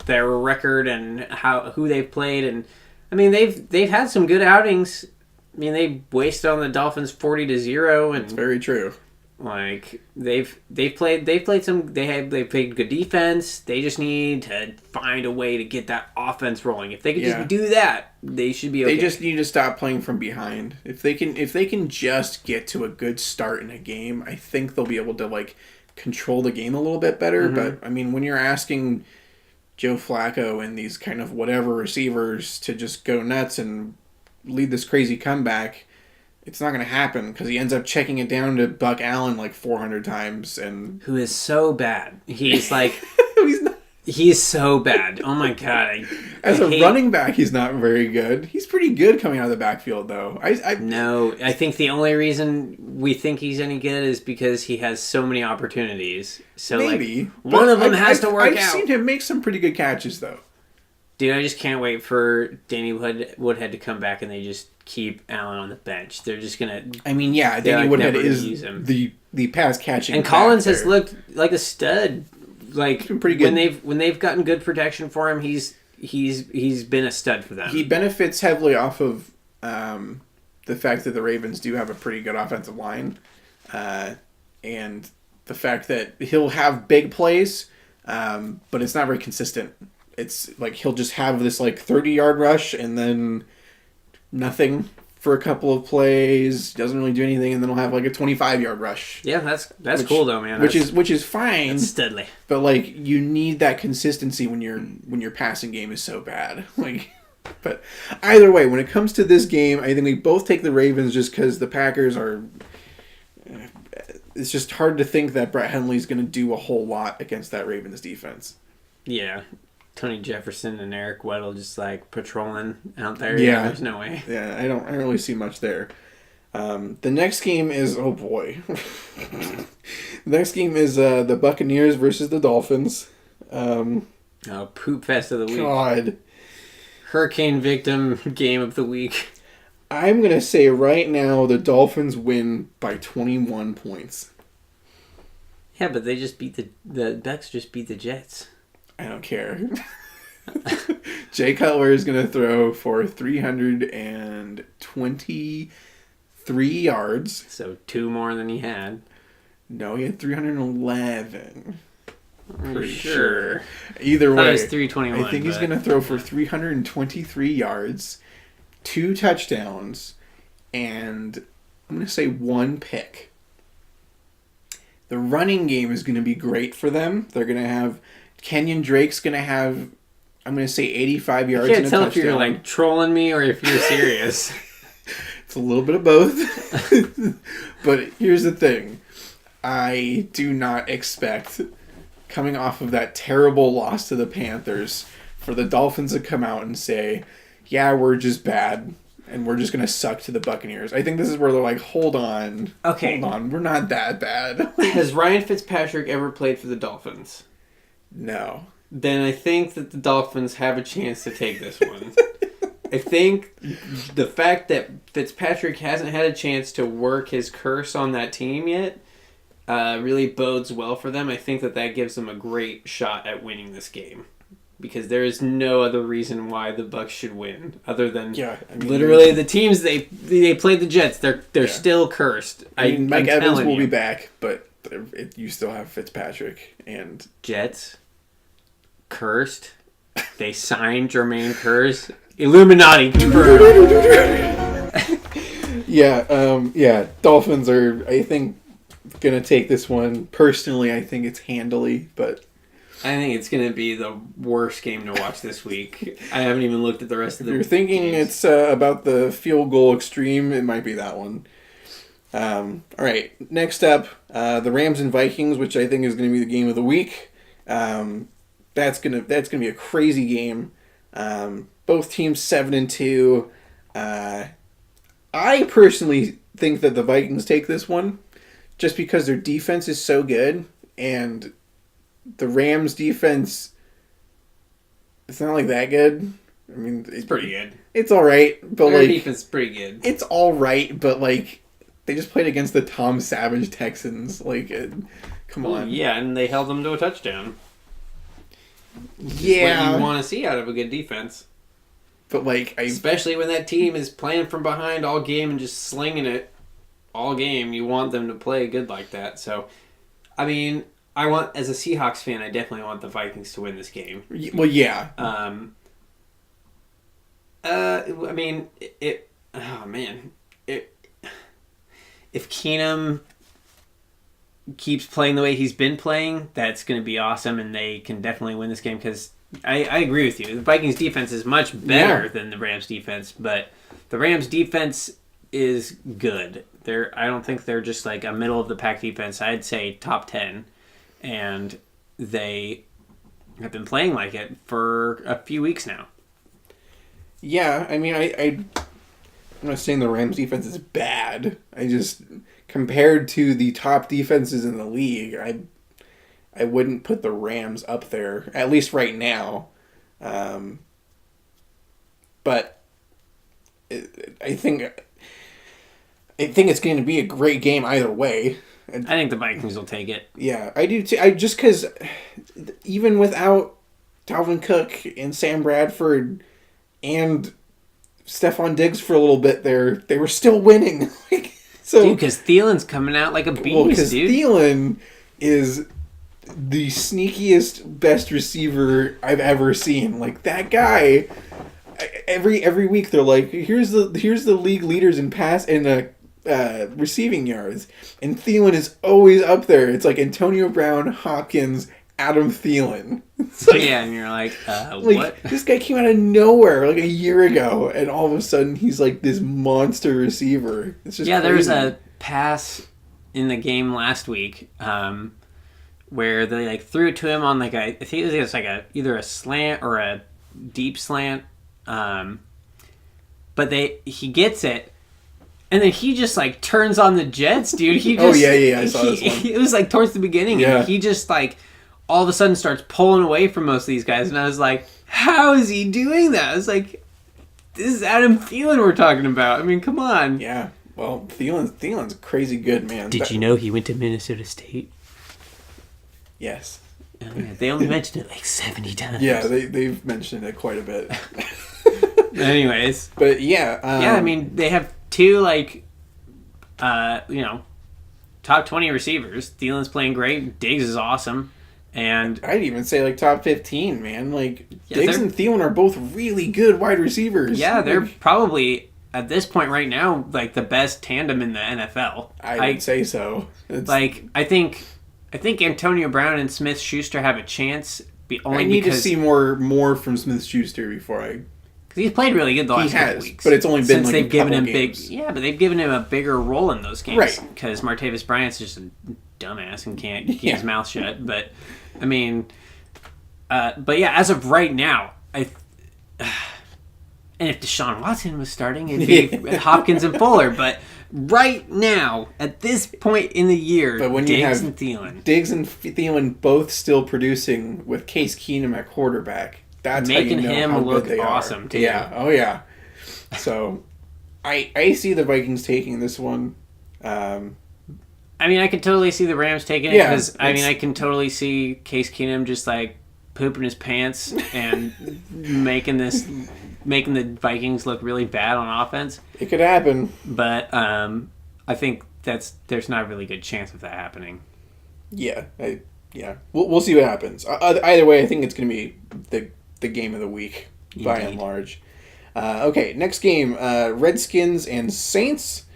their record and who they've played. And I mean, they've had some good outings. I mean, they wasted on the Dolphins 40-0, and it's very true. Like they've played good defense. They just need to find a way to get that offense rolling. If they could just do that, they should be okay. They just need to stop playing from behind. If they can just get to a good start in a game, I think they'll be able to like control the game a little bit better. Mm-hmm. But I mean, when you're asking Joe Flacco and these kind of whatever receivers to just go nuts and lead this crazy comeback, it's not going to happen because he ends up checking it down to Buck Allen like 400 times. And who is so bad. He's like... he's not... He's so bad. Oh my god. As a running back, he's not very good. He's pretty good coming out of the backfield, though. No, I think the only reason we think he's any good is because he has so many opportunities. So maybe. Like, one of them has to work out. I've seen him make some pretty good catches, though. Dude, I just can't wait for Danny Woodhead to come back and they just keep Allen on the bench. They're just going to... I mean, yeah, Danny Woodhead is the pass catching. And Collins has looked like a stud. Like, pretty good. When they've gotten good protection for him, he's been a stud for them. He benefits heavily off of the fact that the Ravens do have a pretty good offensive line, and the fact that he'll have big plays, but it's not very consistent. It's like he'll just have this like 30-yard rush and then nothing for a couple of plays. Doesn't really do anything, and then he'll have like a 25-yard rush. Yeah, that's cool though, man. Which is fine. It's studly. But like you need that consistency when your passing game is so bad. Like, but either way, when it comes to this game, I think we both take the Ravens just because the Packers are. It's just hard to think that Brett Hundley's going to do a whole lot against that Ravens defense. Yeah. Tony Jefferson and Eric Weddle just like patrolling out there. Yeah, there's no way. Yeah, I don't really see much there. The next game is oh boy. The next game is the Buccaneers versus the Dolphins. Poop fest of the week. God, hurricane victim game of the week. I'm gonna say right now the Dolphins win by 21 points. Yeah, but they just beat the Bucs. Just beat the Jets. I don't care. Jay Cutler is going to throw for 323 yards. So 2 more than he had. No, he had 311. For sure. Either way, it was 321. I think he's going to throw for 323 yards, 2 touchdowns, and I'm going to say 1 pick. The running game is going to be great for them. They're going to have... Kenyon Drake's going to have, I'm going to say 85 yards and a touchdown. I can't tell if you're like trolling me or if you're serious. It's a little bit of both. But here's the thing. I do not expect, coming off of that terrible loss to the Panthers, for the Dolphins to come out and say, yeah, we're just bad and we're just going to suck to the Buccaneers. I think this is where they're like, hold on. Okay. Hold on. We're not that bad. Has Ryan Fitzpatrick ever played for the Dolphins? No. Then I think that the Dolphins have a chance to take this one. I think the fact that Fitzpatrick hasn't had a chance to work his curse on that team yet really bodes well for them. I think that gives them a great shot at winning this game. Because there is no other reason why the Bucs should win other than literally the teams they played the Jets. They're still cursed. Mike Evans will be back, but you still have Fitzpatrick and Jets cursed. They signed Jermaine Kearse. Illuminati. Yeah. Dolphins are, I think, gonna take this one. Personally, I think it's handily, but I think it's gonna be the worst game to watch this week. I haven't even looked at the rest of the. If you're thinking games. It's about the field goal extreme, it might be that one. All right, next up, the Rams and Vikings, which I think is going to be the game of the week. That's gonna be a crazy game. Both teams 7-2. I personally think that the Vikings take this one, just because their defense is so good, and the Rams' defense, it's not like that good. I mean, it's pretty good. It's all right, but their like defense is pretty good. It's all right, but like. They just played against the Tom Savage Texans. Like, come on. Yeah, and they held them to a touchdown. Yeah. What you want to see out of a good defense. But, like, especially when that team is playing from behind all game and just slinging it all game. You want them to play good like that. So, I mean, as a Seahawks fan, I definitely want the Vikings to win this game. Well, yeah. I mean, if Keenum keeps playing the way he's been playing, that's going to be awesome, and they can definitely win this game because I agree with you. The Vikings defense is much better than the Rams defense, but the Rams defense is good. I don't think they're just like a middle of the pack defense. I'd say top 10, and they have been playing like it for a few weeks now. Yeah, I mean, I'm not saying the Rams defense is bad. I just, compared to the top defenses in the league, I wouldn't put the Rams up there, at least right now. But I think it's going to be a great game either way. I think the Vikings will take it. Yeah, I do too. Just because even without Dalvin Cook and Sam Bradford and Stephon Diggs for a little bit there, they were still winning. Dude, because Thielen's coming out like a beast, because Thielen is the sneakiest, best receiver I've ever seen. Like, that guy, every week they're like, here's the league leaders in pass and receiving yards, and Thielen is always up there. It's like Antonio Brown, Hopkins, Adam Thielen. Like, yeah, and you're like, what? This guy came out of nowhere like a year ago, and all of a sudden he's like this monster receiver. It's just crazy. There was a pass in the game last week where they like threw it to him on like I think it was like either a slant or a deep slant, but he gets it. And then he just, like, turns on the Jets, dude. He just, I saw this one. It was, like, towards the beginning. Yeah. And he just, like, all of a sudden starts pulling away from most of these guys. And I was like, how is he doing that? I was like, this is Adam Thielen we're talking about. I mean, come on. Yeah. Well, Thielen's crazy good, man. Did you know he went to Minnesota State? Yes. They only mentioned it, like, 70 times. Yeah, they've mentioned it quite a bit. Anyways. But, yeah. I mean, they have two, like, top 20 receivers. Thielen's playing great. Diggs is awesome. And I'd even say, like, top 15, man. Like, Diggs and Thielen are both really good wide receivers. Yeah, they're probably, at this point right now, like, the best tandem in the NFL. I would say so. I think Antonio Brown and Smith-Schuster have a chance. I need to see more from Smith-Schuster before I... Because he's played really good the last couple weeks. But it's only been since like they've given him games. but they've given him a bigger role in those games. Right. Because Martavis Bryant's just a dumbass and can't keep his mouth shut. But, I mean... but yeah, as of right now, and if Deshaun Watson was starting, it'd be Hopkins and Fuller. But right now, at this point in the year, but when Diggs and Thielen. Diggs and Thielen both still producing with Case Keenum at quarterback. That's making how you know him how look good they awesome, are. too. Yeah, oh yeah. So, I see the Vikings taking this one. I mean, I could totally see the Rams taking it because I can totally see Case Keenum just like pooping his pants and making the Vikings look really bad on offense. It could happen, but I think there's not a really good chance of that happening. Yeah, we'll see what happens. Either way, I think it's going to be the game of the week by and large. Okay, next game, Redskins and Saints.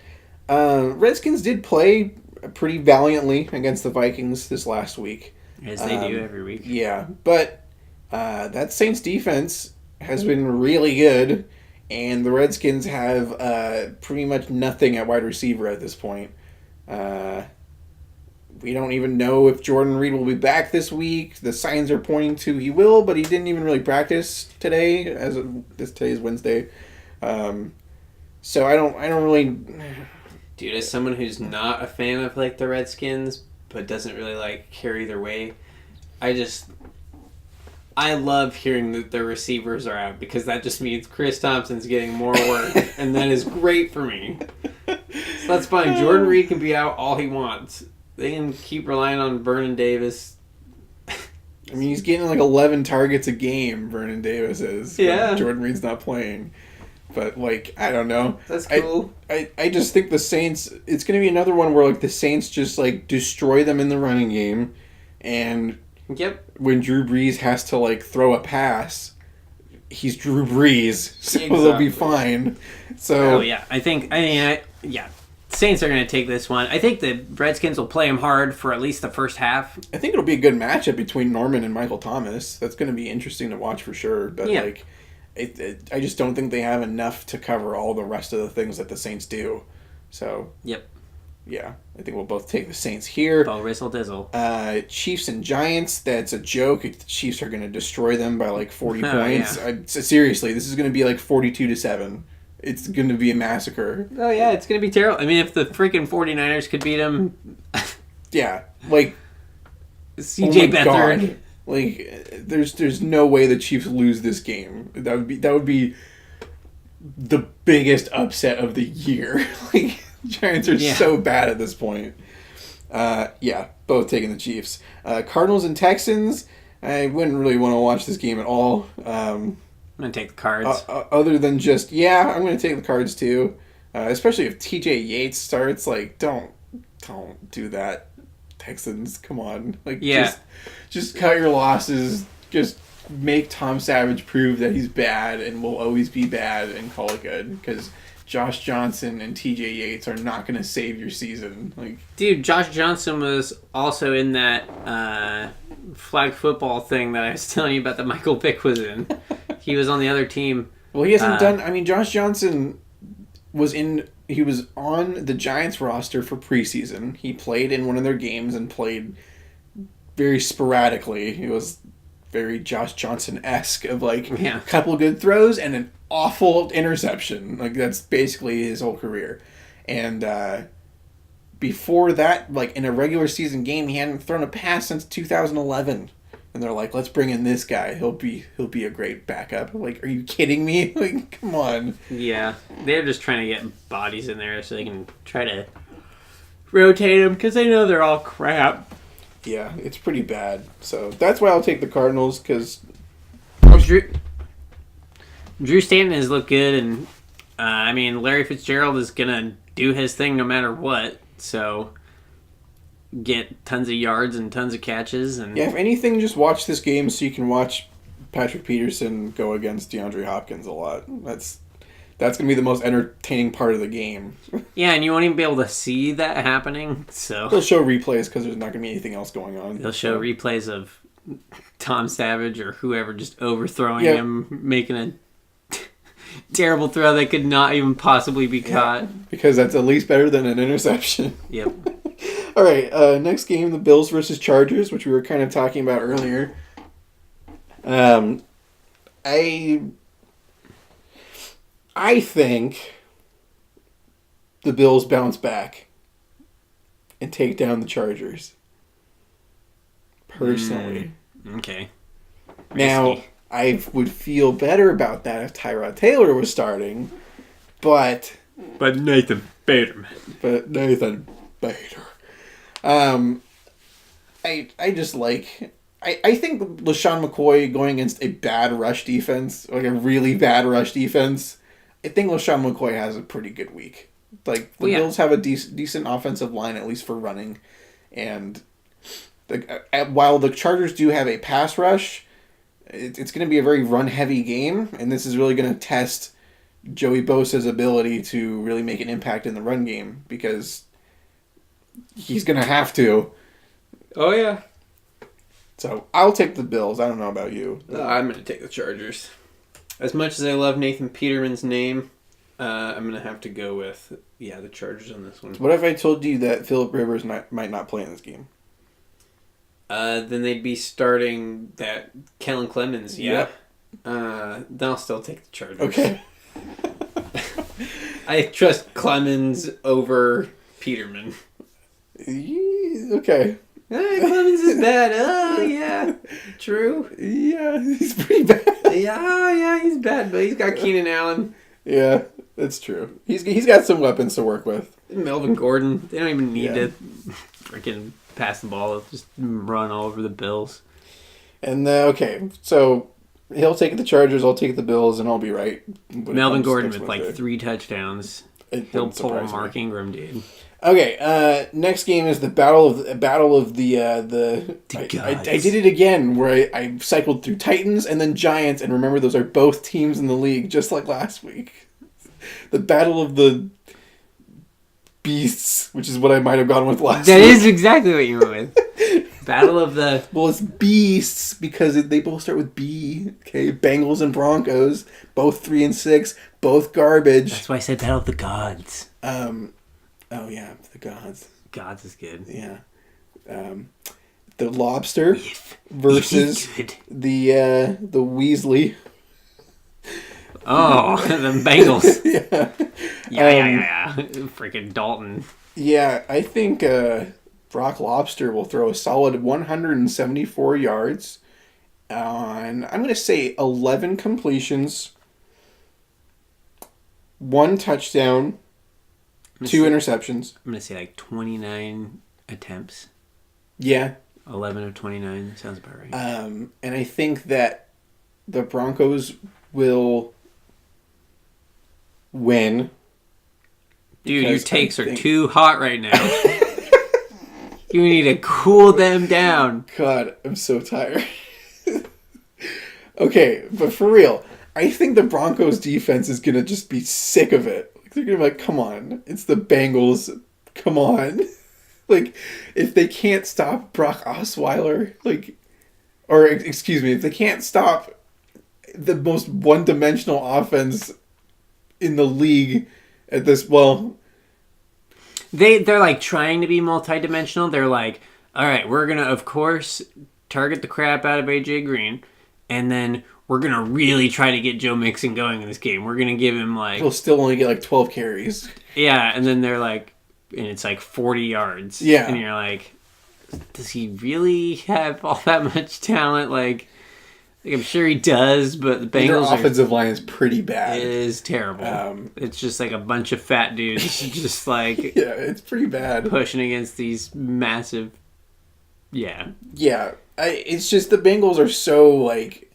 Redskins did play pretty valiantly against the Vikings this last week. As they do every week. Yeah, but that Saints defense has been really good, and the Redskins have pretty much nothing at wide receiver at this point. We don't even know if Jordan Reed will be back this week. The signs are pointing to he will, but he didn't even really practice today, today's Wednesday. So I don't really... Dude, as someone who's not a fan of like the Redskins, but doesn't really like care either way, I love hearing that their receivers are out because that just means Chris Thompson's getting more work, and that is great for me. So that's fine. Jordan Reed can be out all he wants. They can keep relying on Vernon Davis. I mean, he's getting like 11 targets a game, Vernon Davis is. Yeah. Jordan Reed's not playing. But, like, I don't know. That's cool. I just think the Saints, it's going to be another one where, like, the Saints just, like, destroy them in the running game. And when Drew Brees has to, like, throw a pass, he's Drew Brees. So they'll be fine. So, yeah. Saints are going to take this one. I think the Redskins will play them hard for at least the first half. I think it'll be a good matchup between Norman and Michael Thomas. That's going to be interesting to watch for sure. But, I just don't think they have enough to cover all the rest of the things that the Saints do. So, yep. Yeah, I think we'll both take the Saints here. Bo Rizzle Dizzle. Chiefs and Giants, that's a joke. The Chiefs are going to destroy them by like 40 points. Yeah. Seriously, this is going to be like 42-7. It's going to be a massacre. Oh, yeah, it's going to be terrible. I mean, if the freaking 49ers could beat them... yeah, like... CJ Beathard. Like, there's no way the Chiefs lose this game. That would be the biggest upset of the year. Like, Giants are so bad at this point. Both taking the Chiefs. Cardinals and Texans, I wouldn't really want to watch this game at all. I'm going to take the Cards. Other than just, I'm going to take the Cards too. Especially if TJ Yates starts. Like, don't do that. Texans, come on. Like, just cut your losses. Just make Tom Savage prove that he's bad and will always be bad and call it good. Because Josh Johnson and TJ Yates are not going to save your season. Like, dude, Josh Johnson was also in that flag football thing that I was telling you about that Michael Vick was in. He was on the other team. Well, he hasn't done... I mean, Josh Johnson was in... He was on the Giants roster for preseason. He played in one of their games and played very sporadically. He was very Josh Johnson-esque of like a couple good throws and an awful interception. Like, that's basically his whole career. And before that, like in a regular season game, he hadn't thrown a pass since 2011. And they're like, let's bring in this guy. He'll be a great backup. Like, are you kidding me? Like, come on. Yeah, they're just trying to get bodies in there so they can try to rotate them because they know they're all crap. Yeah, it's pretty bad. So that's why I'll take the Cardinals because Drew Stanton has looked good, and I mean Larry Fitzgerald is gonna do his thing no matter what. So. Get tons of yards and tons of catches. And if anything, just watch this game so you can watch Patrick Peterson go against DeAndre Hopkins a lot. That's going to be the most entertaining part of the game. Yeah, and you won't even be able to see that happening. So they'll show replays because there's not going to be anything else going on. They'll show replays of Tom Savage or whoever just overthrowing him, making a terrible throw that could not even possibly be caught. Because that's at least better than an interception. Yep. All right, next game, the Bills versus Chargers, which we were kind of talking about earlier. I think the Bills bounce back and take down the Chargers. Personally. Okay. Now, I would feel better about that if Tyrod Taylor was starting, but Nathan Bader. I just like... I think LaShawn McCoy going against a bad rush defense, like a really bad rush defense, I think LaShawn McCoy has a pretty good week. Like, the Bills have a decent offensive line, at least for running. And while the Chargers do have a pass rush, it's going to be a very run-heavy game, and this is really going to test Joey Bosa's ability to really make an impact in the run game, because he's going to have to. Oh, yeah. So, I'll take the Bills. I don't know about you. I'm going to take the Chargers. As much as I love Nathan Peterman's name, I'm going to have to go with, the Chargers on this one. What if I told you that Phillip Rivers might not play in this game? Then they'd be starting that Kellen Clemens, Then I'll still take the Chargers. Okay. I trust Clemens over Peterman. Okay. Clemens is bad. Oh, yeah. True. Yeah, he's pretty bad. He's bad, but he's got Keenan Allen. Yeah, that's true. He's got some weapons to work with. Melvin Gordon. They don't even need to freaking pass the ball. They'll just run all over the Bills. And, so he'll take the Chargers, I'll take the Bills, and I'll be right. Melvin Gordon with, 3 touchdowns. He'll pull a Mark Ingram, dude. Okay, next game is the battle of the I did it again where I cycled through Titans and then Giants, and remember those are both teams in the league just like last week. The battle of the beasts, which is what I might have gone with last week. That is exactly what you went with. Battle of the... Well, it's beasts because they both start with B. Okay, Bengals and Broncos, both 3-6, both garbage. That's why I said Battle of the Gods. Oh yeah, the gods. Gods is good. Yeah. The Lobster versus the Weasley. Oh, the Bengals. Yeah. Yeah. Freaking Dalton. Yeah, I think Brock Lobster will throw a solid 174 yards on, I'm going to say 11 completions, 1 touchdown, 2 interceptions. I'm going to say like 29 attempts. Yeah. 11 of 29. Sounds about right. And I think that the Broncos will win. Dude, your takes are too hot right now. You need to cool them down. God, I'm so tired. Okay, but for real, I think the Broncos defense is going to just be sick of it. They're going to be like, come on, it's the Bengals. Come on. Like, if they can't stop Brock Osweiler, if they can't stop the most one-dimensional offense in the league at this, they're like trying to be multi-dimensional. They're like, all right, we're going to, of course, target the crap out of AJ Green, and then we're going to really try to get Joe Mixon going in this game. We're going to give him like... He'll still only get like 12 carries. Yeah, and then they're like, and it's like 40 yards. Yeah. And you're like, does he really have all that much talent? Like I'm sure he does, but the Bengals' Their offensive line is pretty bad. It is terrible. It's just like a bunch of fat dudes just like... Yeah, it's pretty bad. Pushing against these massive... Yeah. Yeah. It's just the Bengals are so like...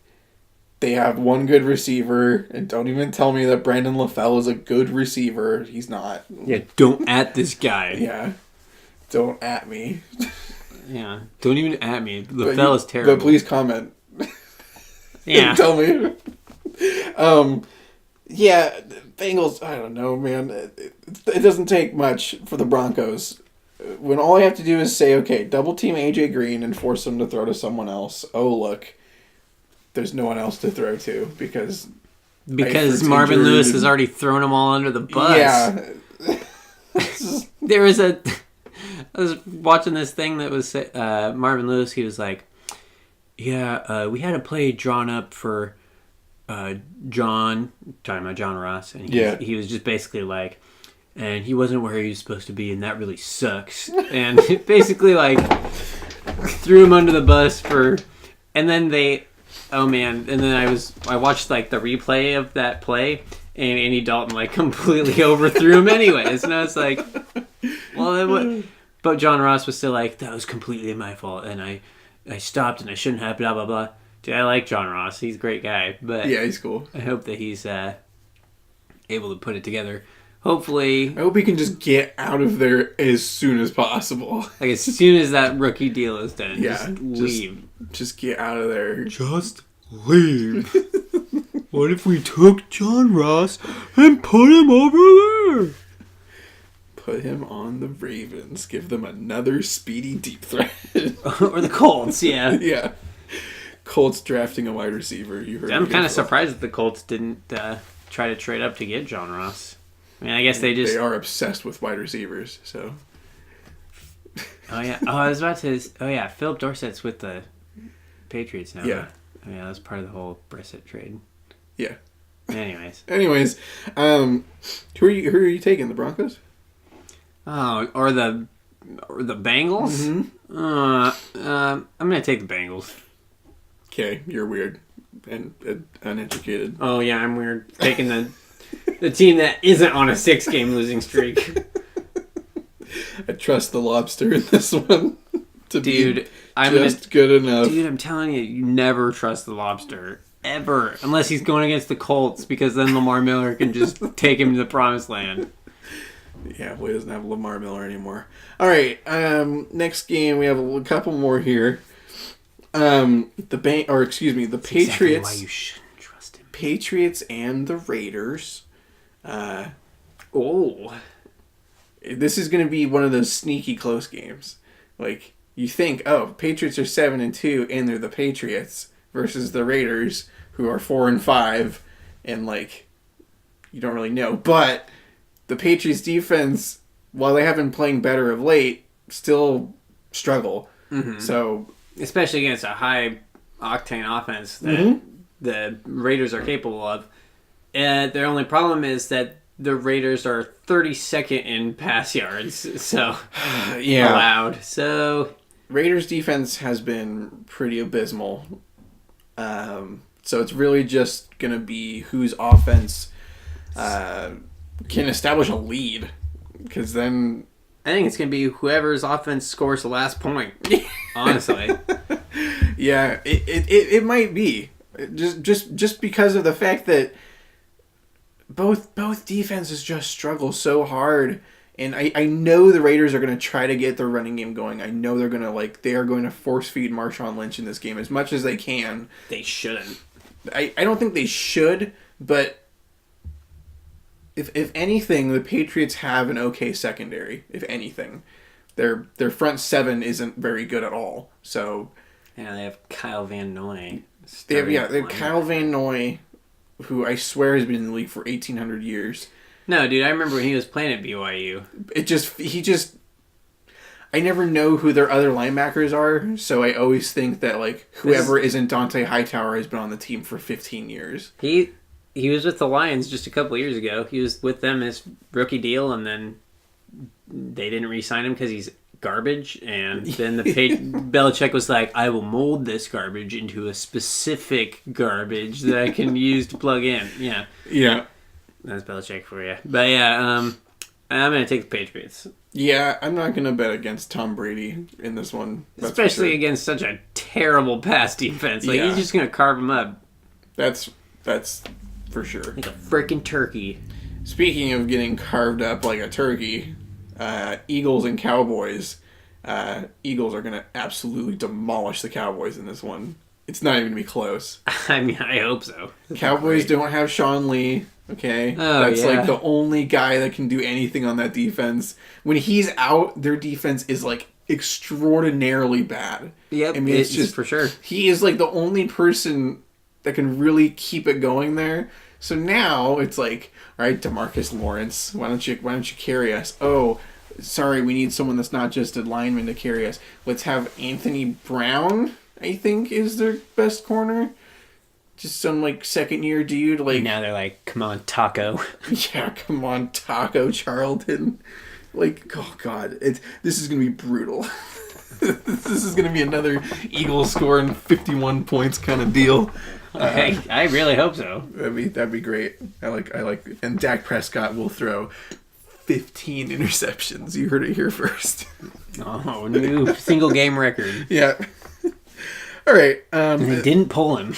They have one good receiver, and don't even tell me that Brandon LaFell is a good receiver. He's not. Yeah, don't at this guy. Yeah. Don't at me. Yeah, don't even at me. LaFell is terrible. But please comment. Yeah. Tell me. Yeah, Bengals, I don't know, man. It doesn't take much for the Broncos. When all I have to do is say, okay, double team AJ Green and force him to throw to someone else. Oh, look. There's no one else to throw to because Marvin Lewis has already thrown them all under the bus. Yeah. I was watching this thing that was Marvin Lewis. He was like, yeah, we had a play drawn up for John, talking about John Ross, and he was just basically like, and he wasn't where he was supposed to be, and that really sucks. And basically like threw him under the bus and then I watched like the replay of that play, and Andy Dalton like completely overthrew him anyways, and I was like, well, then what? But John Ross was still like, that was completely my fault, and I stopped, and I shouldn't have, blah blah blah. Dude, I like John Ross; he's a great guy, but yeah, he's cool. I hope that he's able to put it together. Hopefully, I hope he can just get out of there as soon as possible. Like as soon as that rookie deal is done, yeah, just leave. Just get out of there. Just leave. What if we took John Ross and put him over there? Put him on the Ravens. Give them another speedy deep threat. Or the Colts, yeah. Yeah. Colts drafting a wide receiver. You heard. I'm kind of surprised that the Colts didn't try to trade up to get John Ross. I mean, I guess they are obsessed with wide receivers, so. Oh, yeah. Oh, I was about to... Oh, yeah. Philip Dorsett's with the Patriots now. Yeah. Oh, yeah, that's part of the whole Brissett trade. Yeah. Anyways, who are you taking? The Broncos? Oh, or the Bengals? Mm-hmm. I'm gonna take the Bengals. Okay, you're weird and uneducated. Oh yeah, I'm weird. Taking the team that isn't on a 6-game losing streak. I trust the Lobster in this one to be good enough. Dude, I'm telling you, you never trust the Lobster. Ever. Unless he's going against the Colts, because then Lamar Miller can just take him to the promised land. Yeah, well, he doesn't have Lamar Miller anymore. All right, next game, we have a couple more here. The Patriots. Exactly why you shouldn't trust him. Patriots and the Raiders. This is going to be one of those sneaky close games. Like, you think, oh, Patriots are 7-2 and they're the Patriots versus the Raiders who are 4-5, and like you don't really know. But the Patriots defense, while they have been playing better of late, still struggle. Mm-hmm. So especially against a high octane offense that the Raiders are capable of. And their only problem is that the Raiders are 32nd in pass yards, so allowed. So Raiders defense has been pretty abysmal. So it's really just going to be whose offense can establish a lead. Because then I think it's going to be whoever's offense scores the last point. Honestly. Yeah, it might be. Just because of the fact that both defenses just struggle so hard. And I know the Raiders are going to try to get their running game going. I know they're going to they are going to force feed Marshawn Lynch in this game as much as they can. They shouldn't. I don't think they should, but if anything, the Patriots have an okay secondary. If anything, their front seven isn't very good at all. So yeah, they have Kyle Van Noy. They have Kyle Van Noy, who I swear has been in the league for 1,800 years. No, dude, I remember when he was playing at BYU. I never know who their other linebackers are, so I always think that like whoever isn't Dante Hightower has been on the team for 15 years. He was with the Lions just a couple of years ago. He was with them as rookie deal, and then they didn't re-sign him because he's garbage. And then Belichick was like, "I will mold this garbage into a specific garbage that I can use to plug in." Yeah. That's Belichick for you. But yeah, I'm going to take the Patriots. Yeah, I'm not going to bet against Tom Brady in this one. Especially against such a terrible pass defense. He's just going to carve them up. That's for sure. Like a freaking turkey. Speaking of getting carved up like a turkey, Eagles and Cowboys. Eagles are going to absolutely demolish the Cowboys in this one. It's not even going to be close. I mean, I hope so. Cowboys don't have Sean Lee. Okay, that's like the only guy that can do anything on that defense. When he's out, their defense is like extraordinarily bad. Yep, I mean, it's just for sure. He is like the only person that can really keep it going there. So now it's like, all right, DeMarcus Lawrence, why don't you carry us? Oh, sorry, we need someone that's not just a lineman to carry us. Let's have Anthony Brown. I think is their best corner. Just some, like, second-year dude, like... Now they're like, come on, Taco. Yeah, come on, Taco Charlton. Like, oh, God. This is going to be brutal. This is going to be another Eagles scoring 51 points kind of deal. I really hope so. That'd be great. I like... And Dak Prescott will throw 15 interceptions. You heard it here first. Oh, new single-game record. Yeah. All right. They didn't pull him.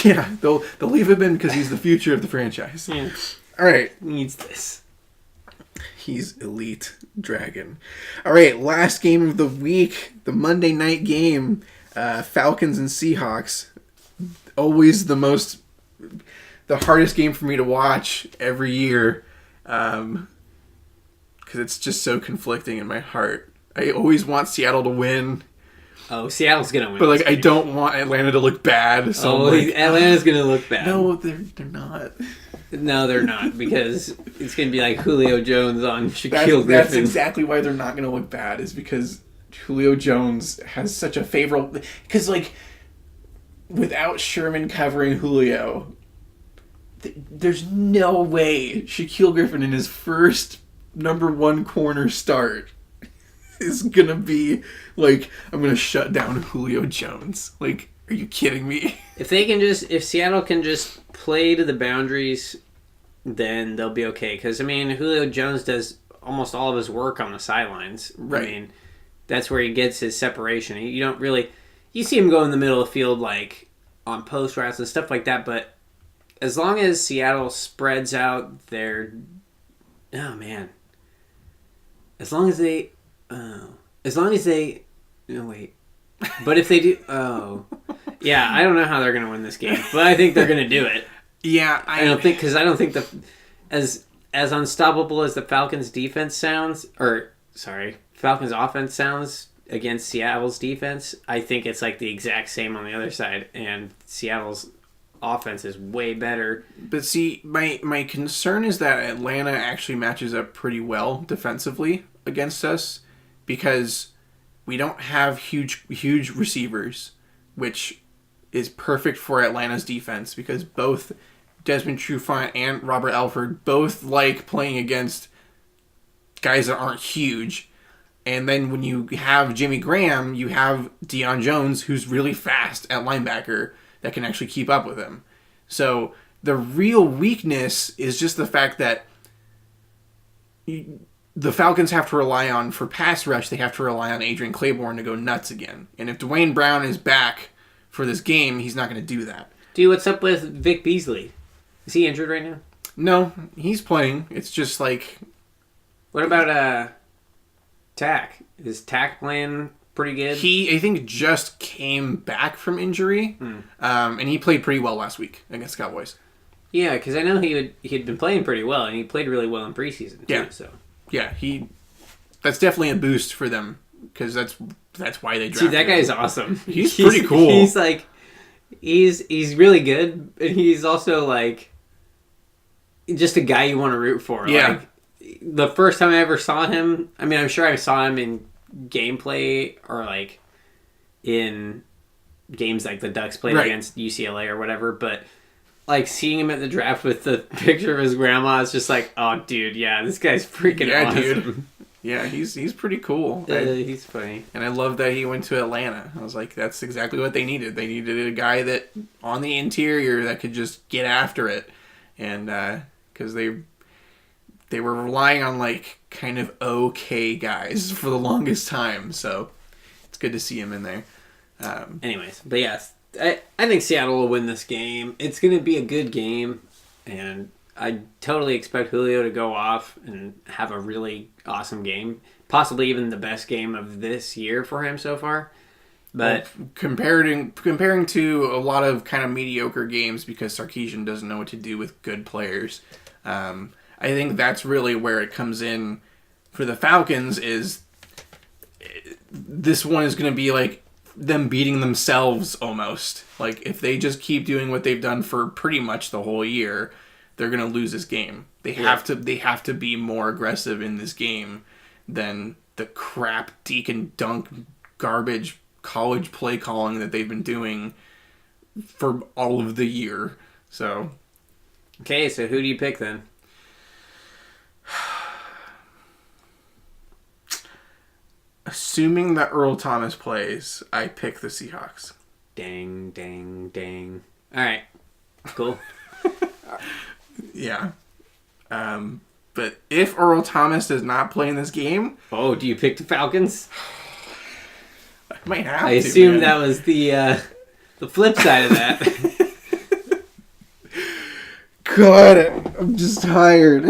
Yeah, they'll leave him in because he's the future of the franchise. Yeah. All right. He needs this. He's elite dragon. All right, last game of the week, the Monday night game, Falcons and Seahawks. Always the hardest game for me to watch every year, because it's just so conflicting in my heart. I always want Seattle to win. Oh, Seattle's going to win. But, like, I don't want Atlanta to look bad. So Atlanta's going to look bad. No, they're not. No, they're not, because it's going to be like Julio Jones on Shaquille Griffin. That's exactly why they're not going to look bad, is because Julio Jones has such a favorable... Because, like, without Sherman covering Julio, there's no way Shaquille Griffin in his first number one corner start is gonna be like, I'm gonna shut down Julio Jones. Like, are you kidding me? If Seattle can just play to the boundaries, then they'll be okay. Because, I mean, Julio Jones does almost all of his work on the sidelines. Right. I mean, that's where he gets his separation. You don't really... You see him go in the middle of the field, like, on post routes and stuff like that, but as long as Seattle spreads out their... Oh, man. As long as they... No, wait. But if they do... Oh. Yeah, I don't know how they're going to win this game, but I think they're going to do it. Yeah, I don't think as unstoppable as the Falcons defense sounds, Falcons offense sounds, against Seattle's defense, I think it's like the exact same on the other side, and Seattle's offense is way better. But see, my concern is that Atlanta actually matches up pretty well defensively against us because we don't have huge receivers, which is perfect for Atlanta's defense because both Desmond Trufant and Robert Alford both like playing against guys that aren't huge. And then when you have Jimmy Graham, you have Deion Jones, who's really fast at linebacker that can actually keep up with him. So the real weakness is just the fact that the Falcons have to rely on, for pass rush, they have to rely on Adrian Claiborne to go nuts again. And if Dwayne Brown is back for this game, he's not going to do that. Dude, what's up with Vic Beasley? Is he injured right now? No, he's playing. It's just like... What about Tack? Is Tack playing pretty good? He, I think, just came back from injury, and he played pretty well last week against the Cowboys. Yeah, because I know he'd been playing pretty well, and he played really well in preseason too. Yeah. So yeah, that's definitely a boost for them because that's why they drafted him. See, that guy's him. awesome. He's pretty cool. He's like, he's really good, and he's also like just a guy you want to root for. Yeah. Like, the first time I ever saw him, I mean, I'm sure I saw him in gameplay or like in games like the Ducks played against UCLA or whatever, but like seeing him at the draft with the picture of his grandma, it's just like, oh, dude, yeah, this guy's freaking awesome. Dude. Yeah, he's pretty cool. He's funny. And I love that he went to Atlanta. I was like, that's exactly what they needed. They needed a guy that on the interior that could just get after it. And because they were relying on like kind of okay guys for the longest time. So it's good to see him in there. Anyways, but yes, I think Seattle will win this game. It's going to be a good game, and I totally expect Julio to go off and have a really awesome game. Possibly even the best game of this year for him so far. But comparing to a lot of kind of mediocre games because Sarkisian doesn't know what to do with good players, I think that's really where it comes in for the Falcons is this one is going to be like them beating themselves almost. Like if they just keep doing what they've done for pretty much the whole year, they're going to lose this game. They have to be more aggressive in this game than the crap deke and dunk garbage college play calling that they've been doing for all of the year. So okay, so who do you pick then? Assuming that Earl Thomas plays, I pick the Seahawks. Dang, dang, dang. All right. Cool. Yeah. But if Earl Thomas does not play in this game... Oh, do you pick the Falcons? I might have I assume that was the flip side of that. God, I'm just tired.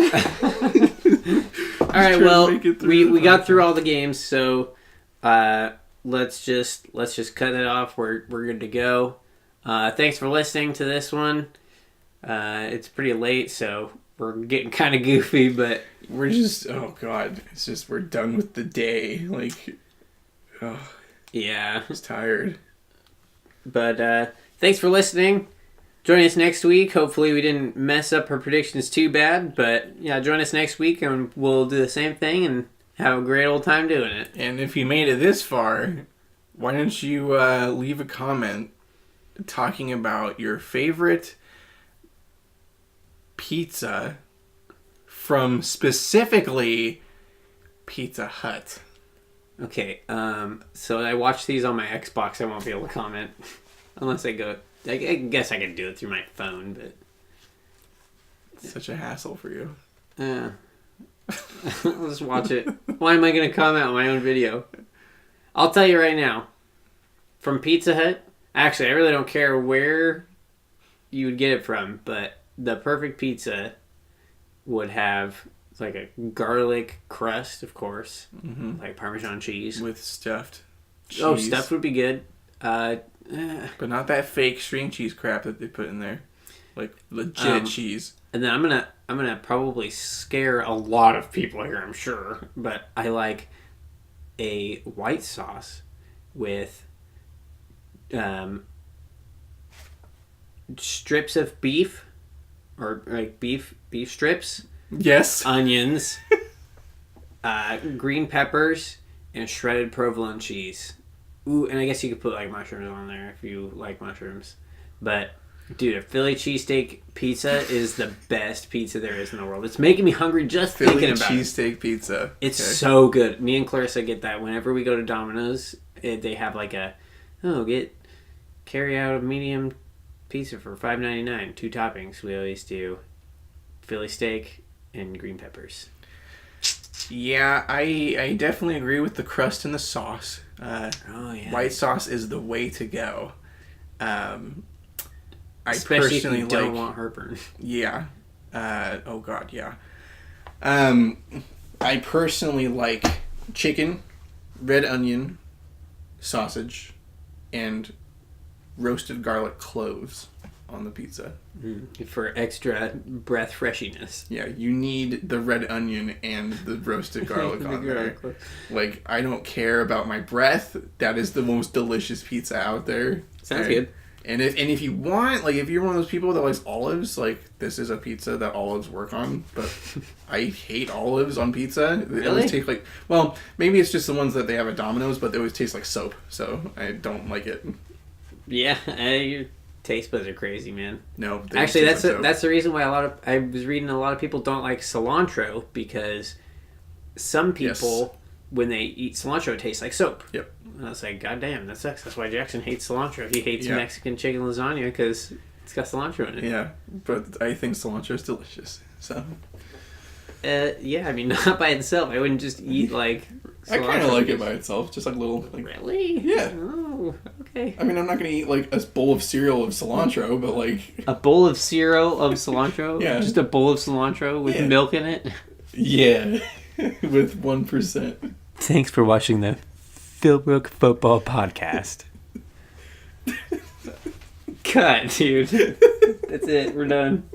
All right, well, we got through all the games, so let's just cut it off. We're good to go. Thanks for listening to this one. It's pretty late, so we're getting kind of goofy, but we're just it's just we're done with the day. Like, yeah, I'm just tired. But thanks for listening. Join us next week. Hopefully we didn't mess up her predictions too bad. But yeah, join us next week and we'll do the same thing and have a great old time doing it. And if you made it this far, why don't you leave a comment talking about your favorite pizza from specifically Pizza Hut. Okay, so I watch these on my Xbox. I won't be able to comment unless I go... I guess I can do it through my phone, but... It's such a hassle for you. Yeah. I'll just watch it. Why am I going to comment on my own video? I'll tell you right now. From Pizza Hut... Actually, I really don't care where you would get it from, but the perfect pizza would have like a garlic crust, of course, like Parmesan cheese. With stuffed cheese. Oh, stuffed would be good. But not that fake string cheese crap that they put in there. Like legit cheese. And then I'm gonna probably scare a lot of people here, I'm sure. But I like a white sauce with strips of beef, or like beef strips, Yes. onions, green peppers, and shredded provolone cheese. Ooh, and I guess you could put like mushrooms on there if you like mushrooms. But dude, a Philly cheesesteak pizza is the best pizza there is in the world. It's making me hungry just thinking about it. Philly cheesesteak pizza. It's so good. Me and Clarissa get that whenever we go to Domino's. They have like carry out a medium pizza for $5.99, 2 toppings. We always do Philly steak and green peppers. Yeah, I definitely agree with the crust and the sauce. White sauce is the way to go. Especially if you don't want heartburn. Yeah. Oh God, yeah. I personally like chicken, red onion, sausage, and roasted garlic cloves on the pizza. For extra breath freshiness. Yeah, you need the red onion and the roasted garlic on there. Like, I don't care about my breath. That is the most delicious pizza out there. Sounds good. And if you want, like, if you're one of those people that likes olives, like, this is a pizza that olives work on. But I hate olives on pizza. They always taste like, well, maybe it's just the ones that they have at Domino's, but they always taste like soap. So I don't like it. Yeah, your taste buds are crazy, man. No, actually, that's the reason why I was reading a lot of people don't like cilantro, because some people when they eat cilantro it tastes like soap. Yep. And I was like, God damn, that sucks. That's why Jackson hates cilantro. He hates Mexican chicken lasagna because it's got cilantro in it. Yeah, but I think cilantro is delicious. So. Yeah, I mean, not by itself. I wouldn't just eat like cilantro. I kind of like it by itself, just like little. Like, really? Yeah. Oh, okay. I mean, I'm not gonna eat like a bowl of cereal of cilantro, but like a bowl of cereal of cilantro. Yeah. Just a bowl of cilantro with milk in it. Yeah, with 1%. Thanks for watching the Philbrook Football Podcast. Cut, dude. That's it. We're done.